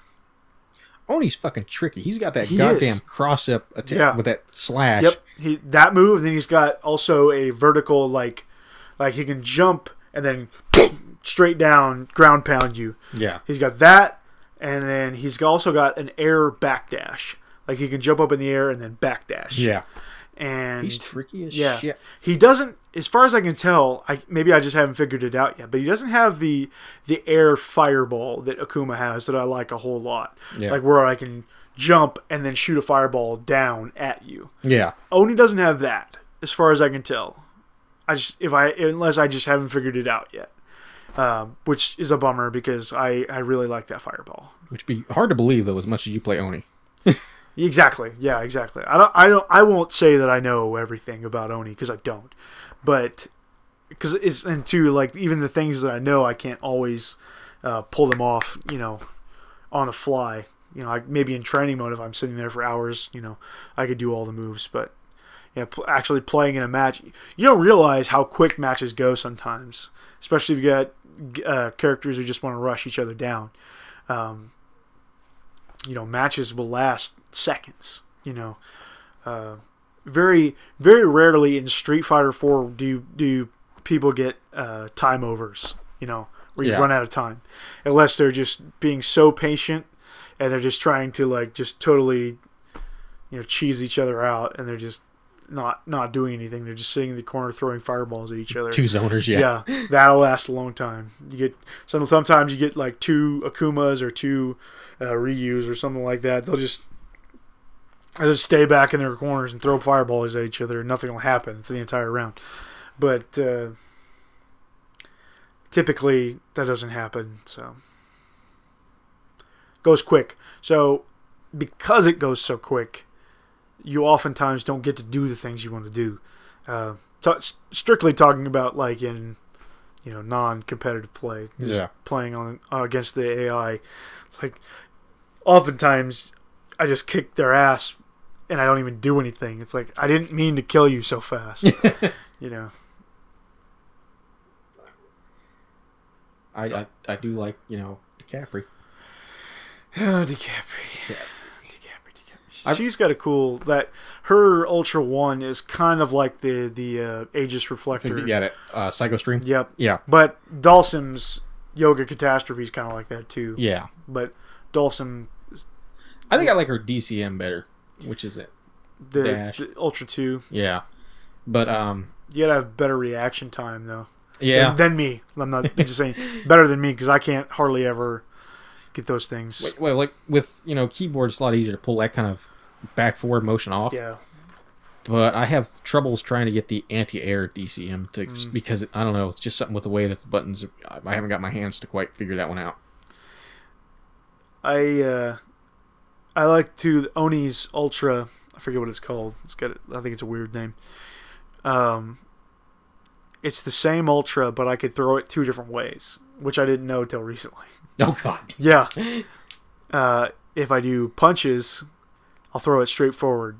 Oni's fucking tricky. He's got that He goddamn is. cross-up attack with that slash. Yep, that move. Then he's got also a vertical, like he can jump and then straight down ground pound you. Yeah. He's got that, and then he's also got an air backdash. Like, he can jump up in the air and then backdash. Yeah. And He's tricky as yeah, shit. he doesn't. As far as I can tell, maybe I just haven't figured it out yet. But he doesn't have the air fireball that Akuma has that I like a whole lot. Yeah. Like, where I can jump and then shoot a fireball down at you. Yeah. Oni doesn't have that, as far as I can tell. Unless I just haven't figured it out yet, which is a bummer because I really like that fireball. Which would be hard to believe, though, as much as you play Oni. Exactly. Yeah, exactly. I won't say that I know everything about Oni because I don't. But and two, like, even the things that I know, I can't always pull them off, you know, on the fly. You know, maybe in training mode, if I'm sitting there for hours, you know, I could do all the moves. But yeah, actually playing in a match, you don't realize how quick matches go sometimes, especially if you got characters who just want to rush each other down. You know, matches will last seconds. You know, very, very rarely in Street Fighter 4 do people get time overs. You know, where you run out of time, unless they're just being so patient and they're just trying to, like, just totally, you know, cheese each other out, and they're just not doing anything. They're just sitting in the corner throwing fireballs at each other. Two zoners, yeah. Yeah, that'll last a long time. You get sometimes you get like two Akumas or two Ryus or something like that. They'll just stay back in their corners and throw fireballs at each other, and nothing will happen for the entire round. But typically that doesn't happen. So goes quick. So because it goes so quick, you oftentimes don't get to do the things you want to do. Strictly talking about like in non-competitive play, just playing on against the AI. It's like oftentimes I just kick their ass and I don't even do anything. It's like I didn't mean to kill you so fast. I do like DiCaprio. Oh, DiCaprio. She's got a cool her Ultra One is kind of like the Aegis Reflector. Yeah, that Psycho Stream. Yep. Yeah. But Dhalsim's Yoga Catastrophe is kind of like that too. Yeah. But Dhalsim, I think I like her DCM better, which is it. The Ultra 2. Yeah. But you gotta have better reaction time though. Yeah. Than me. I'm not just saying better than me because I can't hardly ever get those things. Well, like with keyboard, it's a lot easier to pull that kind of back-forward motion off. Yeah. But I have troubles trying to get the anti-air DCM because I don't know, it's just something with the way that the buttons. I haven't got my hands to quite figure that one out. I like Oni's Ultra. I forget what it's called. I think it's a weird name. It's the same Ultra, but I could throw it 2 different ways, which I didn't know till recently. Oh God. Yeah. If I do punches, I'll throw it straight forward,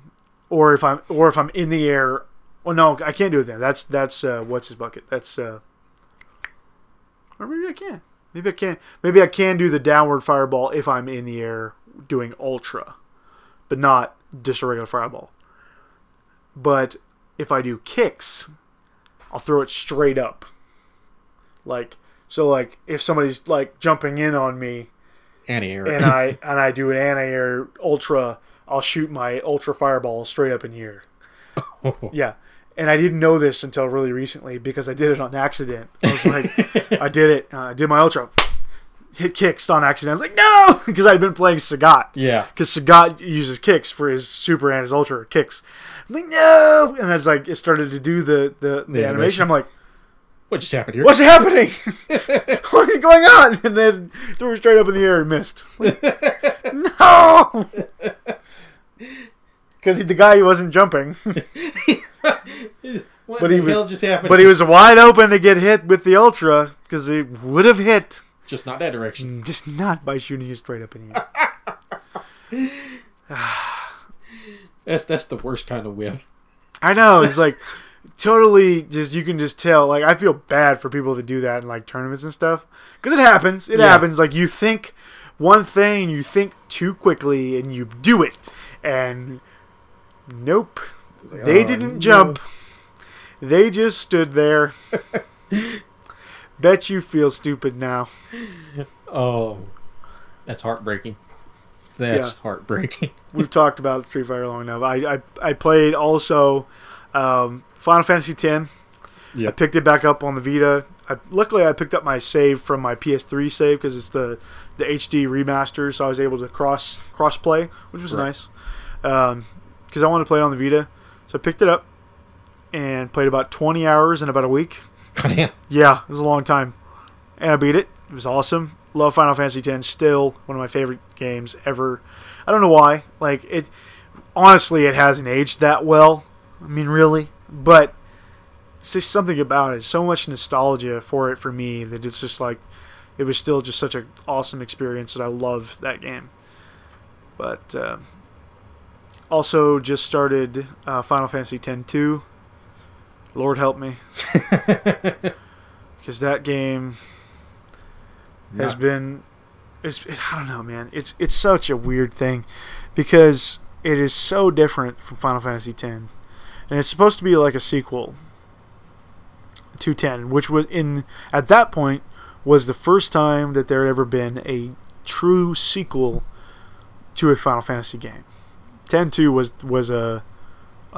or if I'm in the air. Well, no, I can't do it then. That's what's his bucket. That's or maybe I can. Maybe I can do the downward fireball if I'm in the air doing Ultra, but not just a regular fireball. But if I do kicks, I'll throw it straight up. Like if somebody's like jumping in on me, anti-air, and I do an anti-air Ultra, I'll shoot my Ultra fireball straight up in the air. Yeah. And I didn't know this until really recently because I did it on accident. I was like, I did it. I did my Ultra. Hit kicks on accident. I was like, no! Because I'd been playing Sagat. Yeah. Because Sagat uses kicks for his super and his Ultra kicks. I'm like, no! And as like it started to do the animation, I'm like, what just happened here? What's happening? What is going on? And then threw it straight up in the air and missed. Like, no! Because the guy wasn't jumping. What the hell just happened? But he was wide open to get hit with the Ultra because he would have hit. Just not that direction. Just not by shooting you straight up in the air. That's the worst kind of whiff. I know. It's like totally just, you can just tell. Like, I feel bad for people that do that in like tournaments and stuff. Because it happens. It happens. Like, you think one thing, you think too quickly, and you do it. And nope. They didn't jump. They just stood there. Bet you feel stupid now. Oh, that's heartbreaking. That's heartbreaking. We've talked about Street Fighter long enough. I played also Final Fantasy X. Yep. I picked it back up on the Vita. Luckily, I picked up my save from my PS3 save because it's the HD remaster, so I was able to cross play, which was nice. Because I wanted to play it on the Vita. So I picked it up and played about 20 hours in about a week. God damn. Yeah, it was a long time. And I beat it. It was awesome. Love Final Fantasy X. Still one of my favorite games ever. I don't know why. Like, honestly, it hasn't aged that well. I mean, really. But it's just something about it. So much nostalgia for it for me that it's just like, it was still just such an awesome experience that I love that game. But also just started Final Fantasy X-2. Lord help me. Because that game has been... I don't know, man. It's such a weird thing. Because it is so different from Final Fantasy X. And it's supposed to be like a sequel to 10. Which was at that point was the first time that there had ever been a true sequel to a Final Fantasy game. 10-2 was a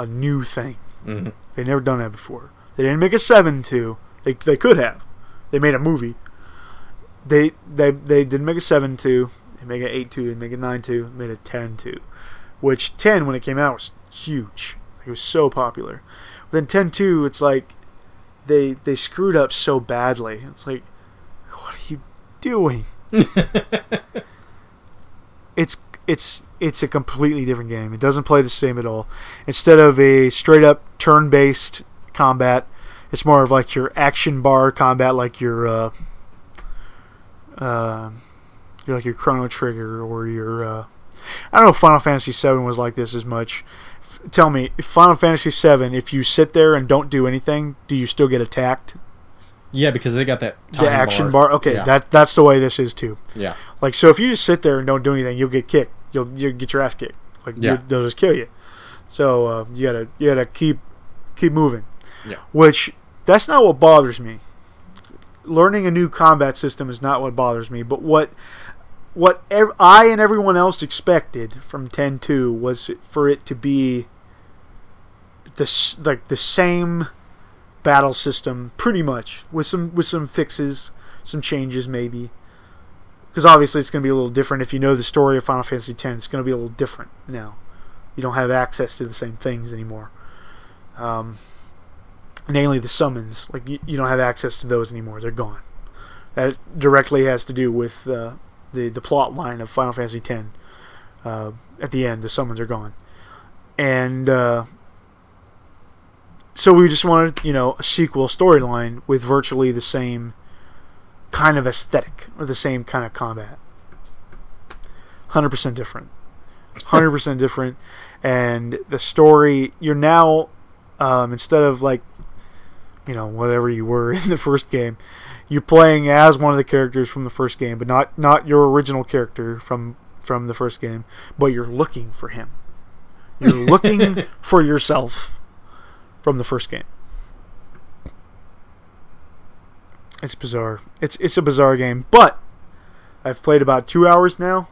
new thing. Mm-hmm. They'd never done that before. They didn't make a 7-2. They could have. They made a movie. They didn't make a 7-2. They made an 8-2. They made a 9-2. They made a 10-2. Which 10, when it came out, was huge. It was so popular. But then 10-2, it's like they screwed up so badly. It's like, what are you doing? it's a completely different game. It doesn't play the same at all. Instead of a straight up turn-based combat, it's more of like your action bar combat, like your Chrono Trigger or your I don't know if Final Fantasy VII was like this as much. Tell me, if Final Fantasy VII, if you sit there and don't do anything, do you still get attacked? Yeah, because they got that time the action bar. Okay, yeah. That's the way this is too. Yeah. Like, so if you just sit there and don't do anything, you'll get kicked. You'll get your ass kicked. Like, they'll just kill you. So you gotta keep moving. Yeah. Which, that's not what bothers me. Learning a new combat system is not what bothers me. But what I and everyone else expected from 10.2 was for it to be the same battle system, pretty much, with some fixes, some changes maybe. Because obviously it's going to be a little different. If you know the story of Final Fantasy X, it's going to be a little different now. You don't have access to the same things anymore. Namely the summons. Like, you don't have access to those anymore. They're gone. That directly has to do with the plot line of Final Fantasy X. At the end, the summons are gone. And so we just wanted, a sequel storyline with virtually the same kind of aesthetic or the same kind of combat. 100% different. 100% different. And the story, you're now, instead of like, whatever you were in the first game, you're playing as one of the characters from the first game, but not your original character from the first game, but you're looking for him. You're looking for yourself from the first game. It's bizarre. It's a bizarre game, but I've played about 2 hours now,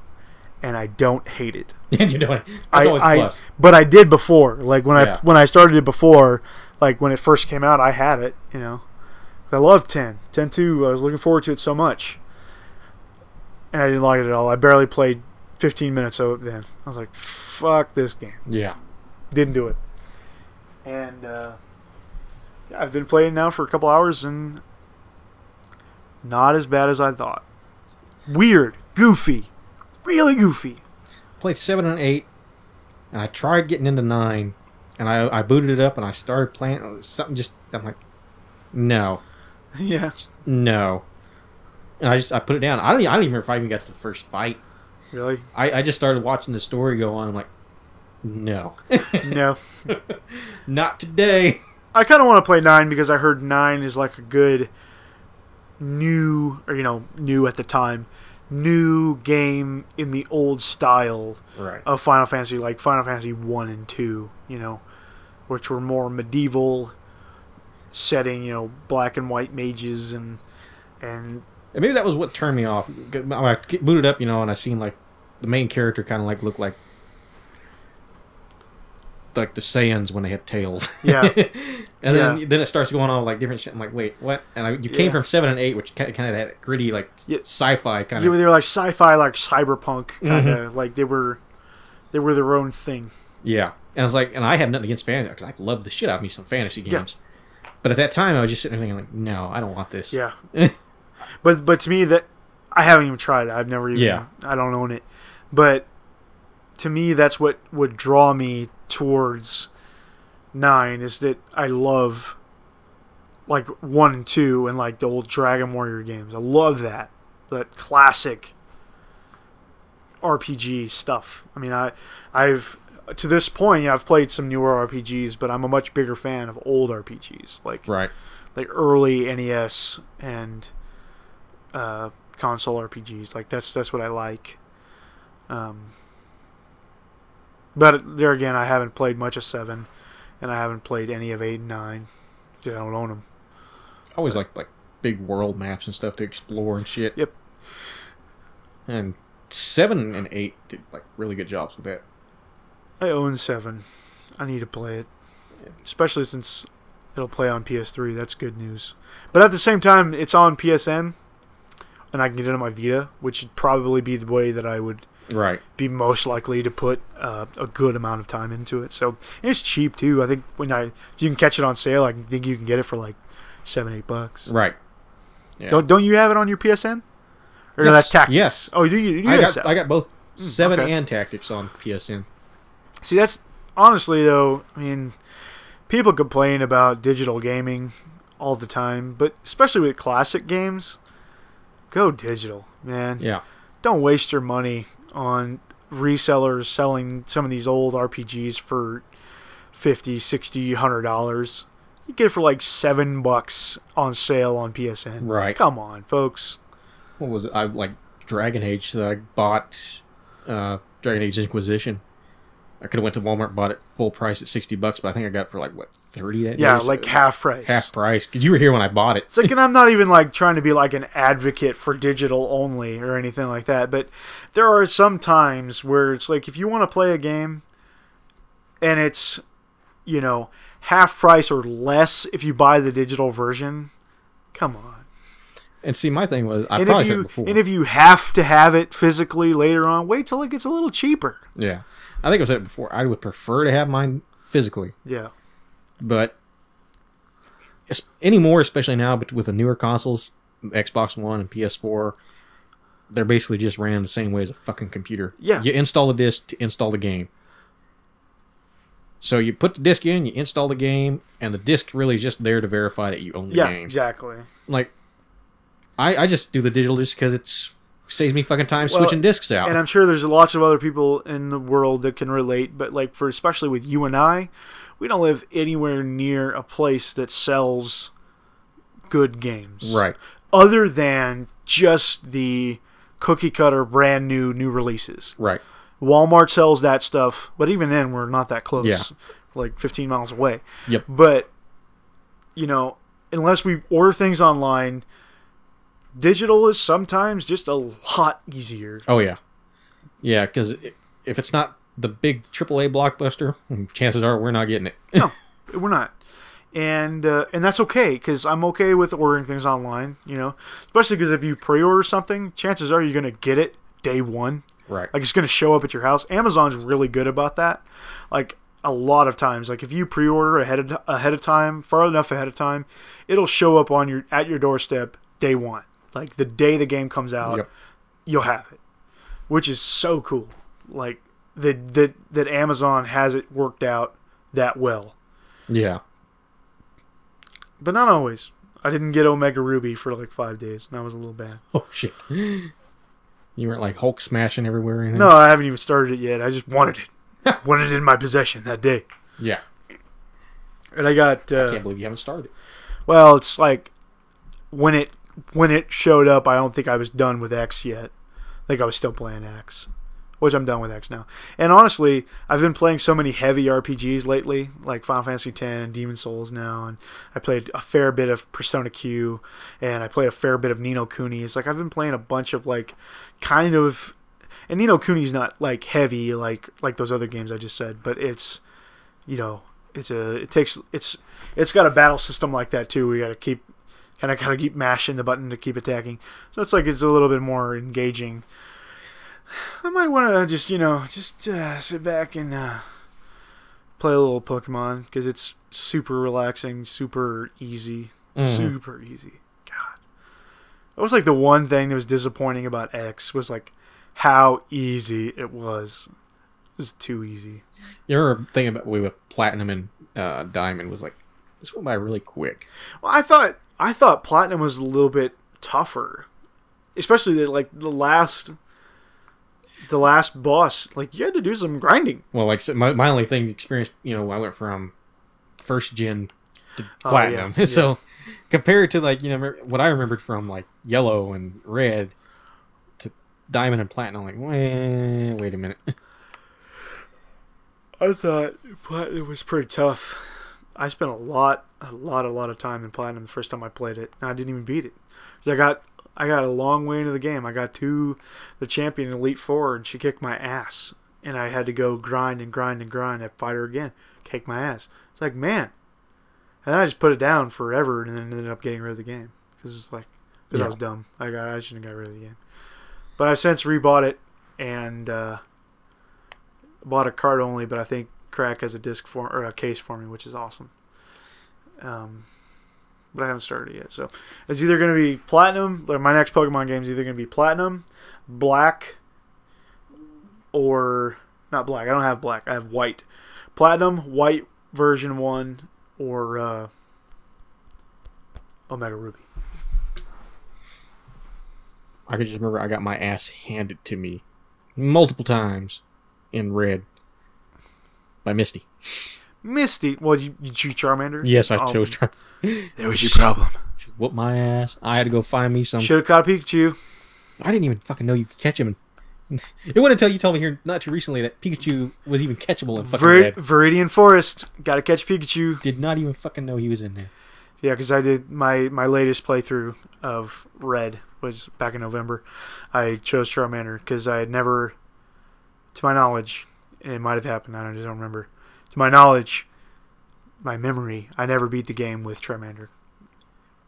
and I don't hate it. And you don't. That's always a plus. But I did before. Like when I started it before, like when it first came out, I had it. I loved 10. 10.2. I was looking forward to it so much, and I didn't like it at all. I barely played 15 minutes of it then. I was like, fuck this game. Yeah. Didn't do it. And I've been playing now for a couple hours, and not as bad as I thought. Weird. Goofy. Really goofy. Played 7 and 8, and I tried getting into 9, and I booted it up, and I started playing something. I'm like, no. Yeah. Just, no. And I put it down. I don't even remember if I even got to the first fight. Really? I just started watching the story go on. I'm like, no. No. Not today. I kind of want to play 9 because I heard 9 is like a good new at the time, new game in the old style of Final Fantasy, like Final Fantasy 1 and 2, which were more medieval setting, black and white mages and maybe that was what turned me off. I booted up, and I seen like the main character kind of like looked like the Saiyans when they had tails. Yeah. And then it starts going on like different shit. I'm like, wait, what? And you came from 7 and 8, which kind of had gritty, like sci-fi kind of. Yeah, they were like sci-fi, like cyberpunk kind of. Like they were their own thing. Yeah, and I was like, and I have nothing against fantasy because I love the shit out of me some fantasy games. Yeah. But at that time, I was just sitting there thinking, like, no, I don't want this. Yeah. But to me, that I haven't even tried it. I've never even. Yeah. I don't own it. But to me, that's what would draw me towards 9, is that I love like 1 and 2 and like the old Dragon Warrior games. I love that classic RPG stuff. I mean, I've to this point I've played some newer RPGs, but I'm a much bigger fan of old RPGs like early NES and console RPGs. Like that's what I like. But there again, I haven't played much of 7, and I haven't played any of 8 and 9. I don't own them. I always like big world maps and stuff to explore and shit. Yep. And 7 and 8 did like really good jobs with that. I own 7. I need to play it, especially since it'll play on PS3. That's good news. But at the same time, it's on PSN, and I can get it on my Vita, which would probably be the way that I would be most likely to put a good amount of time into it. So and it's cheap too. I think if you can catch it on sale, I think you can get it for like $7-8. Right. Yeah. Don't you have it on your PSN? Or yes. that's Tactics? Yes. Oh, do you? I got both. 7 okay. and Tactics on PSN. See, that's honestly though. I mean, people complain about digital gaming all the time, but especially with classic games, go digital, man. Yeah. Don't waste your money on resellers selling some of these old RPGs for $50, $60, $100. You get it for like $7 on sale on PSN. Right. Come on, folks. What was it? I like Dragon Age that I bought. Dragon Age Inquisition. I could have went to Walmart and bought it full price at $60, but I think I got it for like what, 30 that day? Yeah, like half price. Half price. Because you were here when I bought it. It's like, and I'm not even like trying to be like an advocate for digital only or anything like that, but there are some times where it's like if you want to play a game and it's, you know, half price or less if you buy the digital version, come on. And see, my thing was, I probably said it before. And if you have to have it physically later on, wait till it gets a little cheaper. Yeah. I think I said it before. I would prefer to have mine physically. Yeah. But anymore, especially now, but with the newer consoles, Xbox One and PS4, they're basically just ran the same way as a fucking computer. Yeah. You install a disc to install the game. So you put the disc in, you install the game, and the disc really is just there to verify that you own the game. Yeah, exactly. Like, I just do the digital disc because it saves me fucking time switching discs out. And I'm sure there's lots of other people in the world that can relate, but like for especially with you and I, we don't live anywhere near a place that sells good games. Right. Other than just the cookie cutter brand new releases. Right. Walmart sells that stuff, but even then we're not that close. Yeah. Like 15 miles away. Yep. But, you know, unless we order things online, digital is sometimes just a lot easier. Oh, yeah. Yeah, because if it's not the big AAA blockbuster, chances are we're not getting it. No, we're not. And that's okay, because I'm okay with ordering things online, you know. Especially because if you pre-order something, chances are you're going to get it day one. Right. Like, it's going to show up at your house. Amazon's really good about that. Like, a lot of times, like if you pre-order ahead of time, far enough ahead of time, it'll show up at your doorstep day one. Like the day the game comes out, yep. You'll have it, which is so cool. Like that Amazon has it worked out that well. Yeah, but not always. I didn't get Omega Ruby for like 5 days, and that was a little bad. Oh shit! You weren't like Hulk smashing everywhere or anything? No, I haven't even started it yet. I just wanted it. Wanted it in my possession that day. Yeah. And I got... I can't believe you haven't started. Well, it's like... When it showed up, I don't think I was done with X yet. I think I was still playing X. Which I'm done with X now. And honestly, I've been playing so many heavy RPGs lately, like Final Fantasy X and Demon's Souls now, and I played a fair bit of Persona Q, and I played a fair bit of Ni no Kuni. It's like I've been playing a bunch of like, kind of, and Ni no Kuni's not like heavy like those other games I just said, but it's, you know, it's got a battle system like that too. We gotta keep mashing the button to keep attacking, so it's like it's a little bit more engaging. I might want to just sit back and play a little Pokemon because it's super relaxing, super easy, super easy. God, that was like the one thing that was disappointing about X was like how easy it was. It was too easy. You remember thinking about with Platinum and Diamond was like this went by really quick. Well, I thought Platinum was a little bit tougher, especially the last boss, like you had to do some grinding. Well, like my only experience, I went from first gen to platinum. Yeah. So compared to what I remembered from like yellow and red to diamond and platinum, I'm like, wait a minute. I thought platinum was pretty tough. I spent a lot of time in platinum the first time I played it. And I didn't even beat it. So I got a long way into the game. I got to the champion Elite Four, and she kicked my ass. And I had to go grind and grind and grind. I'd fight her again, kick my ass. It's like, man. And then I just put it down forever, and then ended up getting rid of the game because I was dumb. I shouldn't have got rid of the game. But I've since rebought it and bought a card only. But I think Crack has a disc or a case for me, which is awesome. But I haven't started it yet. So it's either going to be Platinum, like my next Pokemon game is either going to be Platinum, Black, or not black. I don't have black. I have white. Platinum, white version 1, or Omega Ruby. I can just remember I got my ass handed to me multiple times in red by Misty. Misty. Well, you choose Charmander? Yes, I chose Charmander. There was your problem. She whooped my ass. I had to go find me some. Should have caught a Pikachu. I didn't even fucking know you could catch him. It wasn't until you told me here not too recently that Pikachu was even catchable in fucking red. Viridian Forest. Gotta catch Pikachu. Did not even fucking know he was in there. Yeah, because I did my latest playthrough of Red was back in November. I chose Charmander because I had never, to my knowledge, and it might have happened, I just don't remember. To my knowledge, my memory, I never beat the game with Charmander.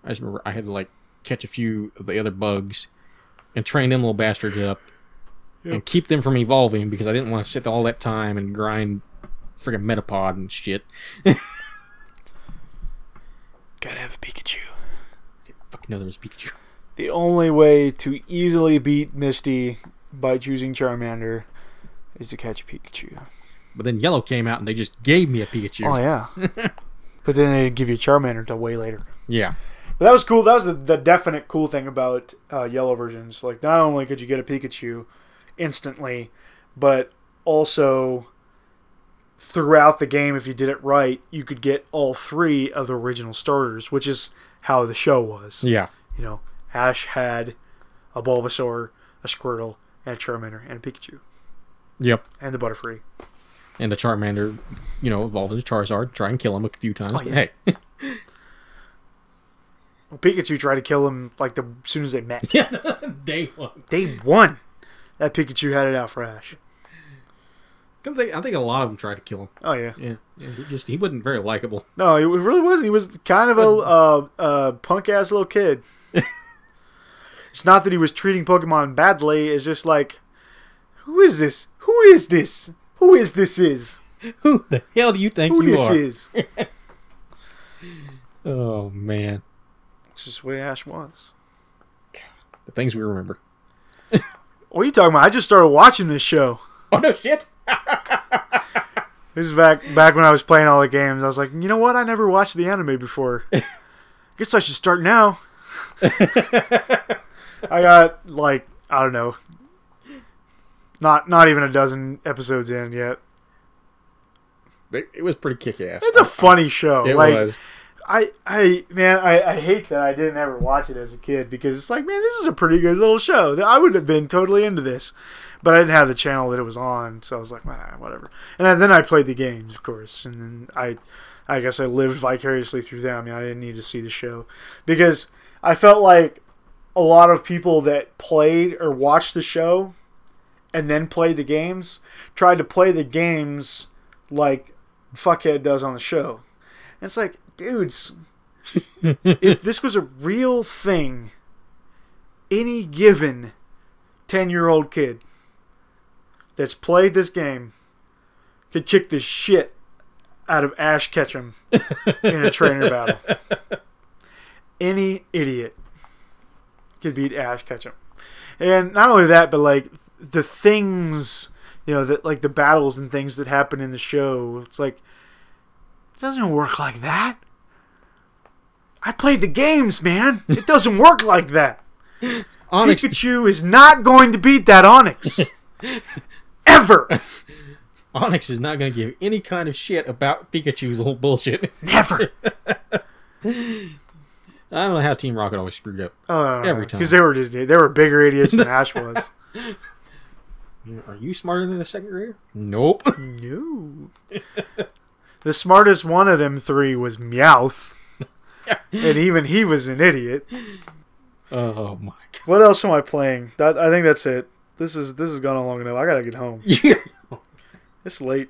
I just remember I had to like catch a few of the other bugs and train them little bastards up and keep them from evolving because I didn't want to sit all that time and grind friggin' Metapod and shit. Gotta have a Pikachu. I didn't fucking know there was Pikachu. The only way to easily beat Misty by choosing Charmander is to catch a Pikachu. But then Yellow came out and they just gave me a Pikachu. Oh, yeah. But then they didn't give you a Charmander until way later. Yeah. But that was cool. That was the definite cool thing about Yellow versions. Like, not only could you get a Pikachu instantly, but also throughout the game, if you did it right, you could get all 3 of the original starters, which is how the show was. Yeah. You know, Ash had a Bulbasaur, a Squirtle, and a Charmander, and a Pikachu. Yep. And the Butterfree. And the Charmander, evolved into Charizard, try and kill him a few times. Oh, yeah. But hey. Well, Pikachu tried to kill him like as soon as they met. Yeah, day one. Day one. That Pikachu had it out for Ash. I think a lot of them tried to kill him. Oh, yeah. Yeah. He wasn't very likable. No, he really wasn't. He was kind of a punk-ass little kid. It's not that he was treating Pokemon badly. It's just like, who is this? Who is this? Who is this is? Who the hell do you think who you this are? Is? Oh, man. It's just the way Ash was. The things we remember. What are you talking about? I just started watching this show. Oh, no shit. This is back when I was playing all the games. I was like, you know what? I never watched the anime before. Guess I should start now. I got, like, I don't know. Not even a dozen episodes in yet. It was pretty kick-ass. It's a funny show. It like, was. I hate that I didn't ever watch it as a kid because it's like, man, this is a pretty good little show. I would have been totally into this. But I didn't have the channel that it was on, so I was like, whatever. And then I played the games, of course. And then I guess I lived vicariously through them. I didn't need to see the show. Because I felt like a lot of people that played or watched the show and then played the games tried to play the games like Fuckhead does on the show. And it's like, dudes, if this was a real thing, any given 10-year-old kid that's played this game could kick the shit out of Ash Ketchum in a trainer battle. Any idiot could beat Ash Ketchum. And not only that, but like the things, that like the battles and things that happen in the show, it's like, it doesn't work like that. I played the games, man. It doesn't work like that. Onyx. Pikachu is not going to beat that Onyx. Ever. Onyx is not going to give any kind of shit about Pikachu's little bullshit. Never. I don't know how Team Rocket always screwed up. Every time. Because they were bigger idiots than Ash was. Are you smarter than a second grader? Nope. No. The smartest one of them 3 was Meowth. And even he was an idiot. Oh my god. What else am I playing? I think that's it. This has gone on long enough. I gotta get home. It's late.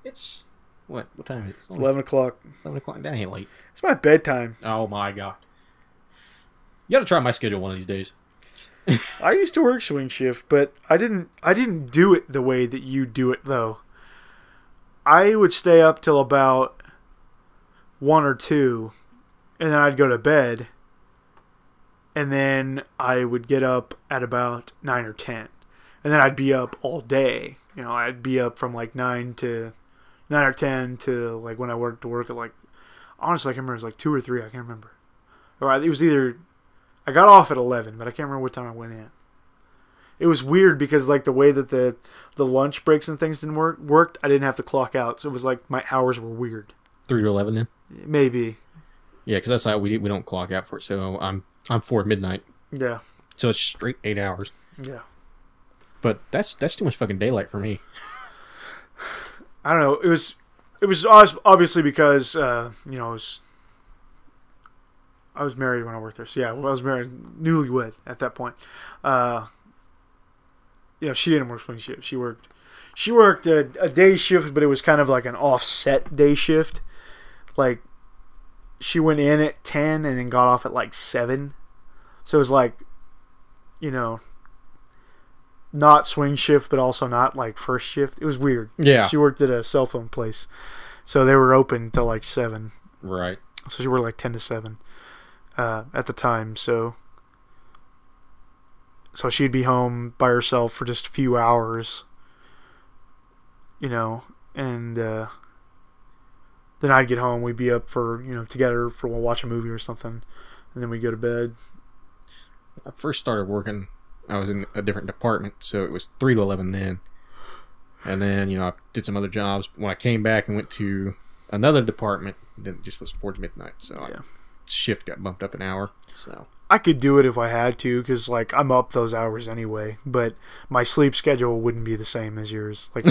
It's what time is it? It's 11 o'clock. 11 o'clock. That ain't late. It's my bedtime. Oh my god. You gotta try my schedule one of these days. I used to work swing shift, but I didn't do it the way that you do it though. I would stay up till about 1 or 2, and then I'd go to bed. And then I would get up at about 9 or 10. and then I'd be up all day. You know, I'd be up from like 9 or 10 to like when I worked to work at like, honestly, I can't remember. It was like 2 or 3. I can't remember. Or it was either, I got off at 11, but I can't remember what time I went in. It was weird because like the way that the lunch breaks and things didn't worked, I didn't have to clock out. So it was like my hours were weird. 3 to 11 then? Maybe. Yeah, because that's how we don't clock out for it. So I'm 4 midnight. Yeah. So it's straight 8 hours. Yeah. But that's too much fucking daylight for me. I don't know. It was obviously because I was married when I worked there. So yeah, I was married, newlywed at that point. She didn't work swing shift. She worked a day shift, but it was kind of like an offset day shift. Like she went in at 10 and then got off at like 7. So it was like, not swing shift, but also not like first shift. It was weird. Yeah. She worked at a cell phone place, so they were open till like 7. Right. So she worked like 10 to 7 at the time. So she'd be home by herself for just a few hours, and then I'd get home. We'd be up for together for we'll watch a movie or something, and then we'd go to bed. When I first started working, I was in a different department, so it was 3 to 11 then. And then, I did some other jobs. When I came back and went to another department, then it just was 4 to midnight. So yeah. Shift got bumped up an hour. So I could do it if I had to, because like I'm up those hours anyway. But my sleep schedule wouldn't be the same as yours. Like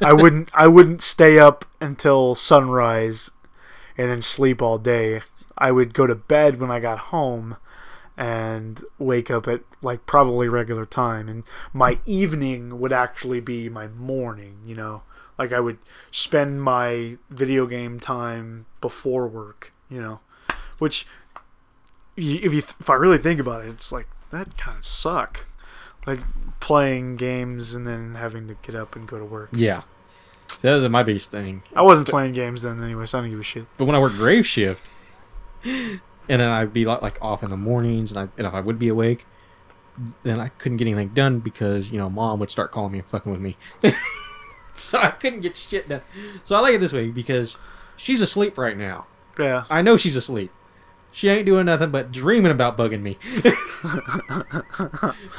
I wouldn't stay up until sunrise and then sleep all day. I would go to bed when I got home and wake up at like probably regular time, and my evening would actually be my morning. Like I would spend my video game time before work. Which if I really think about it, it's like that kind of suck. Like playing games and then having to get up and go to work. Yeah, so that was my biggest thing. I wasn't playing games then anyway, so I didn't give a shit. But when I worked grave shift, and then I'd be like off in the mornings, and if I would be awake, then I couldn't get anything done because Mom would start calling me and fucking with me, so I couldn't get shit done. So I like it this way because she's asleep right now. Yeah, I know she's asleep. She ain't doing nothing but dreaming about bugging me,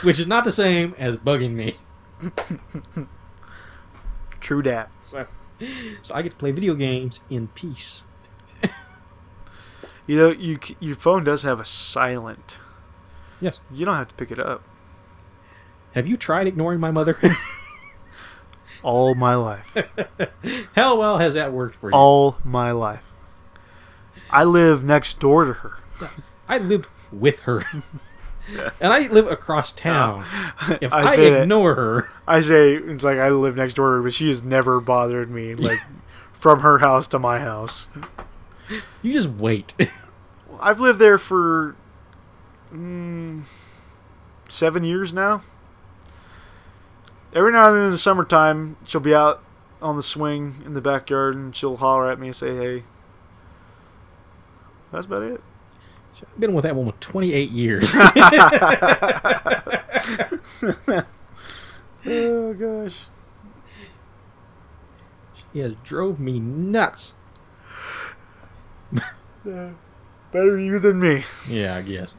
which is not the same as bugging me. True dat. So I get to play video games in peace. Your phone does have a silent. Yes. You don't have to pick it up. Have you tried ignoring my mother? All my life. How well has that worked for you? All my life. I live next door to her. I live with her. And I live across town. If I ignore her... I say, it's like I live next door to her, but she has never bothered me, like, from her house to my house. You just wait. I've lived there for 7 years now. Every now and then in the summertime, she'll be out on the swing in the backyard and she'll holler at me and say, hey. That's about it. So I've been with that woman 28 years. Oh, gosh. She has drove me nuts. Better you than me. Yeah, I guess.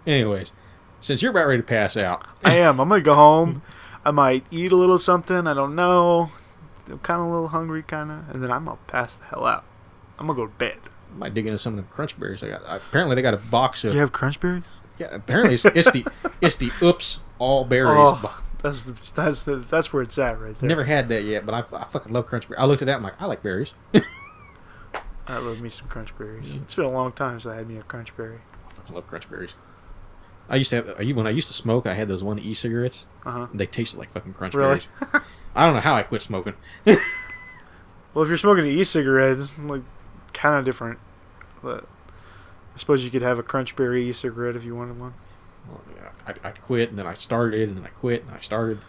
Anyways, since you're about ready to pass out. I am. I'm going to go home. I might eat a little something. I don't know. I'm kind of a little hungry, kind of. And then I'm going to pass the hell out. I'm going to go to bed. I might dig into some of the crunch berries I got. Apparently, they got a box of... You have crunch berries? Yeah, apparently it's the oops all berries. Oh, that's where it's at right there. Never had that yet, but I fucking love crunch berries. I looked at that and I'm like, I like berries. I love me some crunch berries. It's been a long time since I had me a crunch berry. I fucking love crunch berries. I used to have, when I used to smoke, I had those one e-cigarettes. They tasted like fucking crunch berries. I don't know how I quit smoking. Well, if you're smoking an e-cigarette, it's like kind of different. But I suppose you could have a crunch berry e-cigarette if you wanted one. Well, yeah, I quit, and then I started, and then I quit, and I started.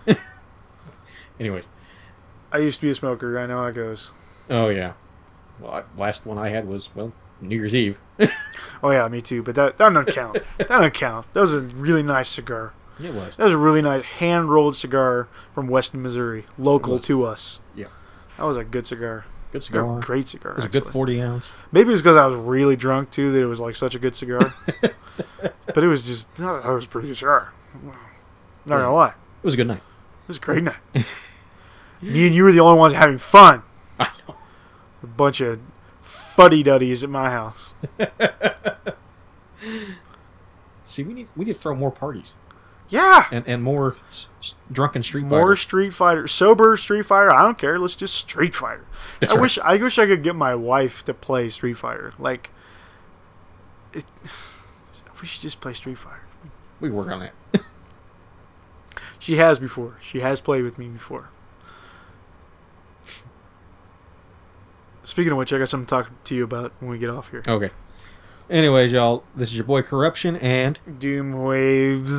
Anyways. I used to be a smoker. I know how it goes. Oh, yeah. Well, last one I had was, well, New Year's Eve. Oh, yeah, me too. But that don't count. That don't count. That was a really nice cigar. It was. That was a really nice hand-rolled cigar from Weston, Missouri, local to us. Yeah. That was a good cigar. Good cigar. A great cigar. It was a good 40 ounce. Maybe it was because I was really drunk, too, that it was like such a good cigar. But it was just, that was a pretty good cigar. Not gonna lie. It was a good night. It was a great night. Me and you were the only ones having fun. I know. A bunch of fuddy-duddies at my house. See, we need to throw more parties. Yeah. And more drunken Street Fighter. More Street Fighter. Sober Street Fighter. I don't care. Let's just Street Fighter. That's I right. wish I could get my wife to play Street Fighter. Like, we should just play Street Fighter. We work on that. She has before. She has played with me before. Speaking of which, I got something to talk to you about when we get off here. Okay. Anyways, y'all, this is your boy Korrupt10n, and Doom Waves.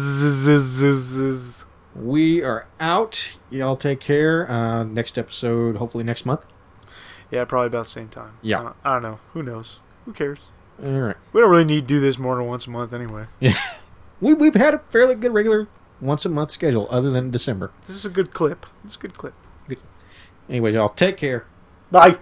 we are out. Y'all take care. Next episode, hopefully next month. Yeah, probably about the same time. Yeah. I don't know. Who knows? Who cares? All right. We don't really need to do this more than once a month anyway. Yeah. We've had a fairly good regular once a month schedule, other than December. This is a good clip. It's a good clip. Anyway, y'all, take care. Bye.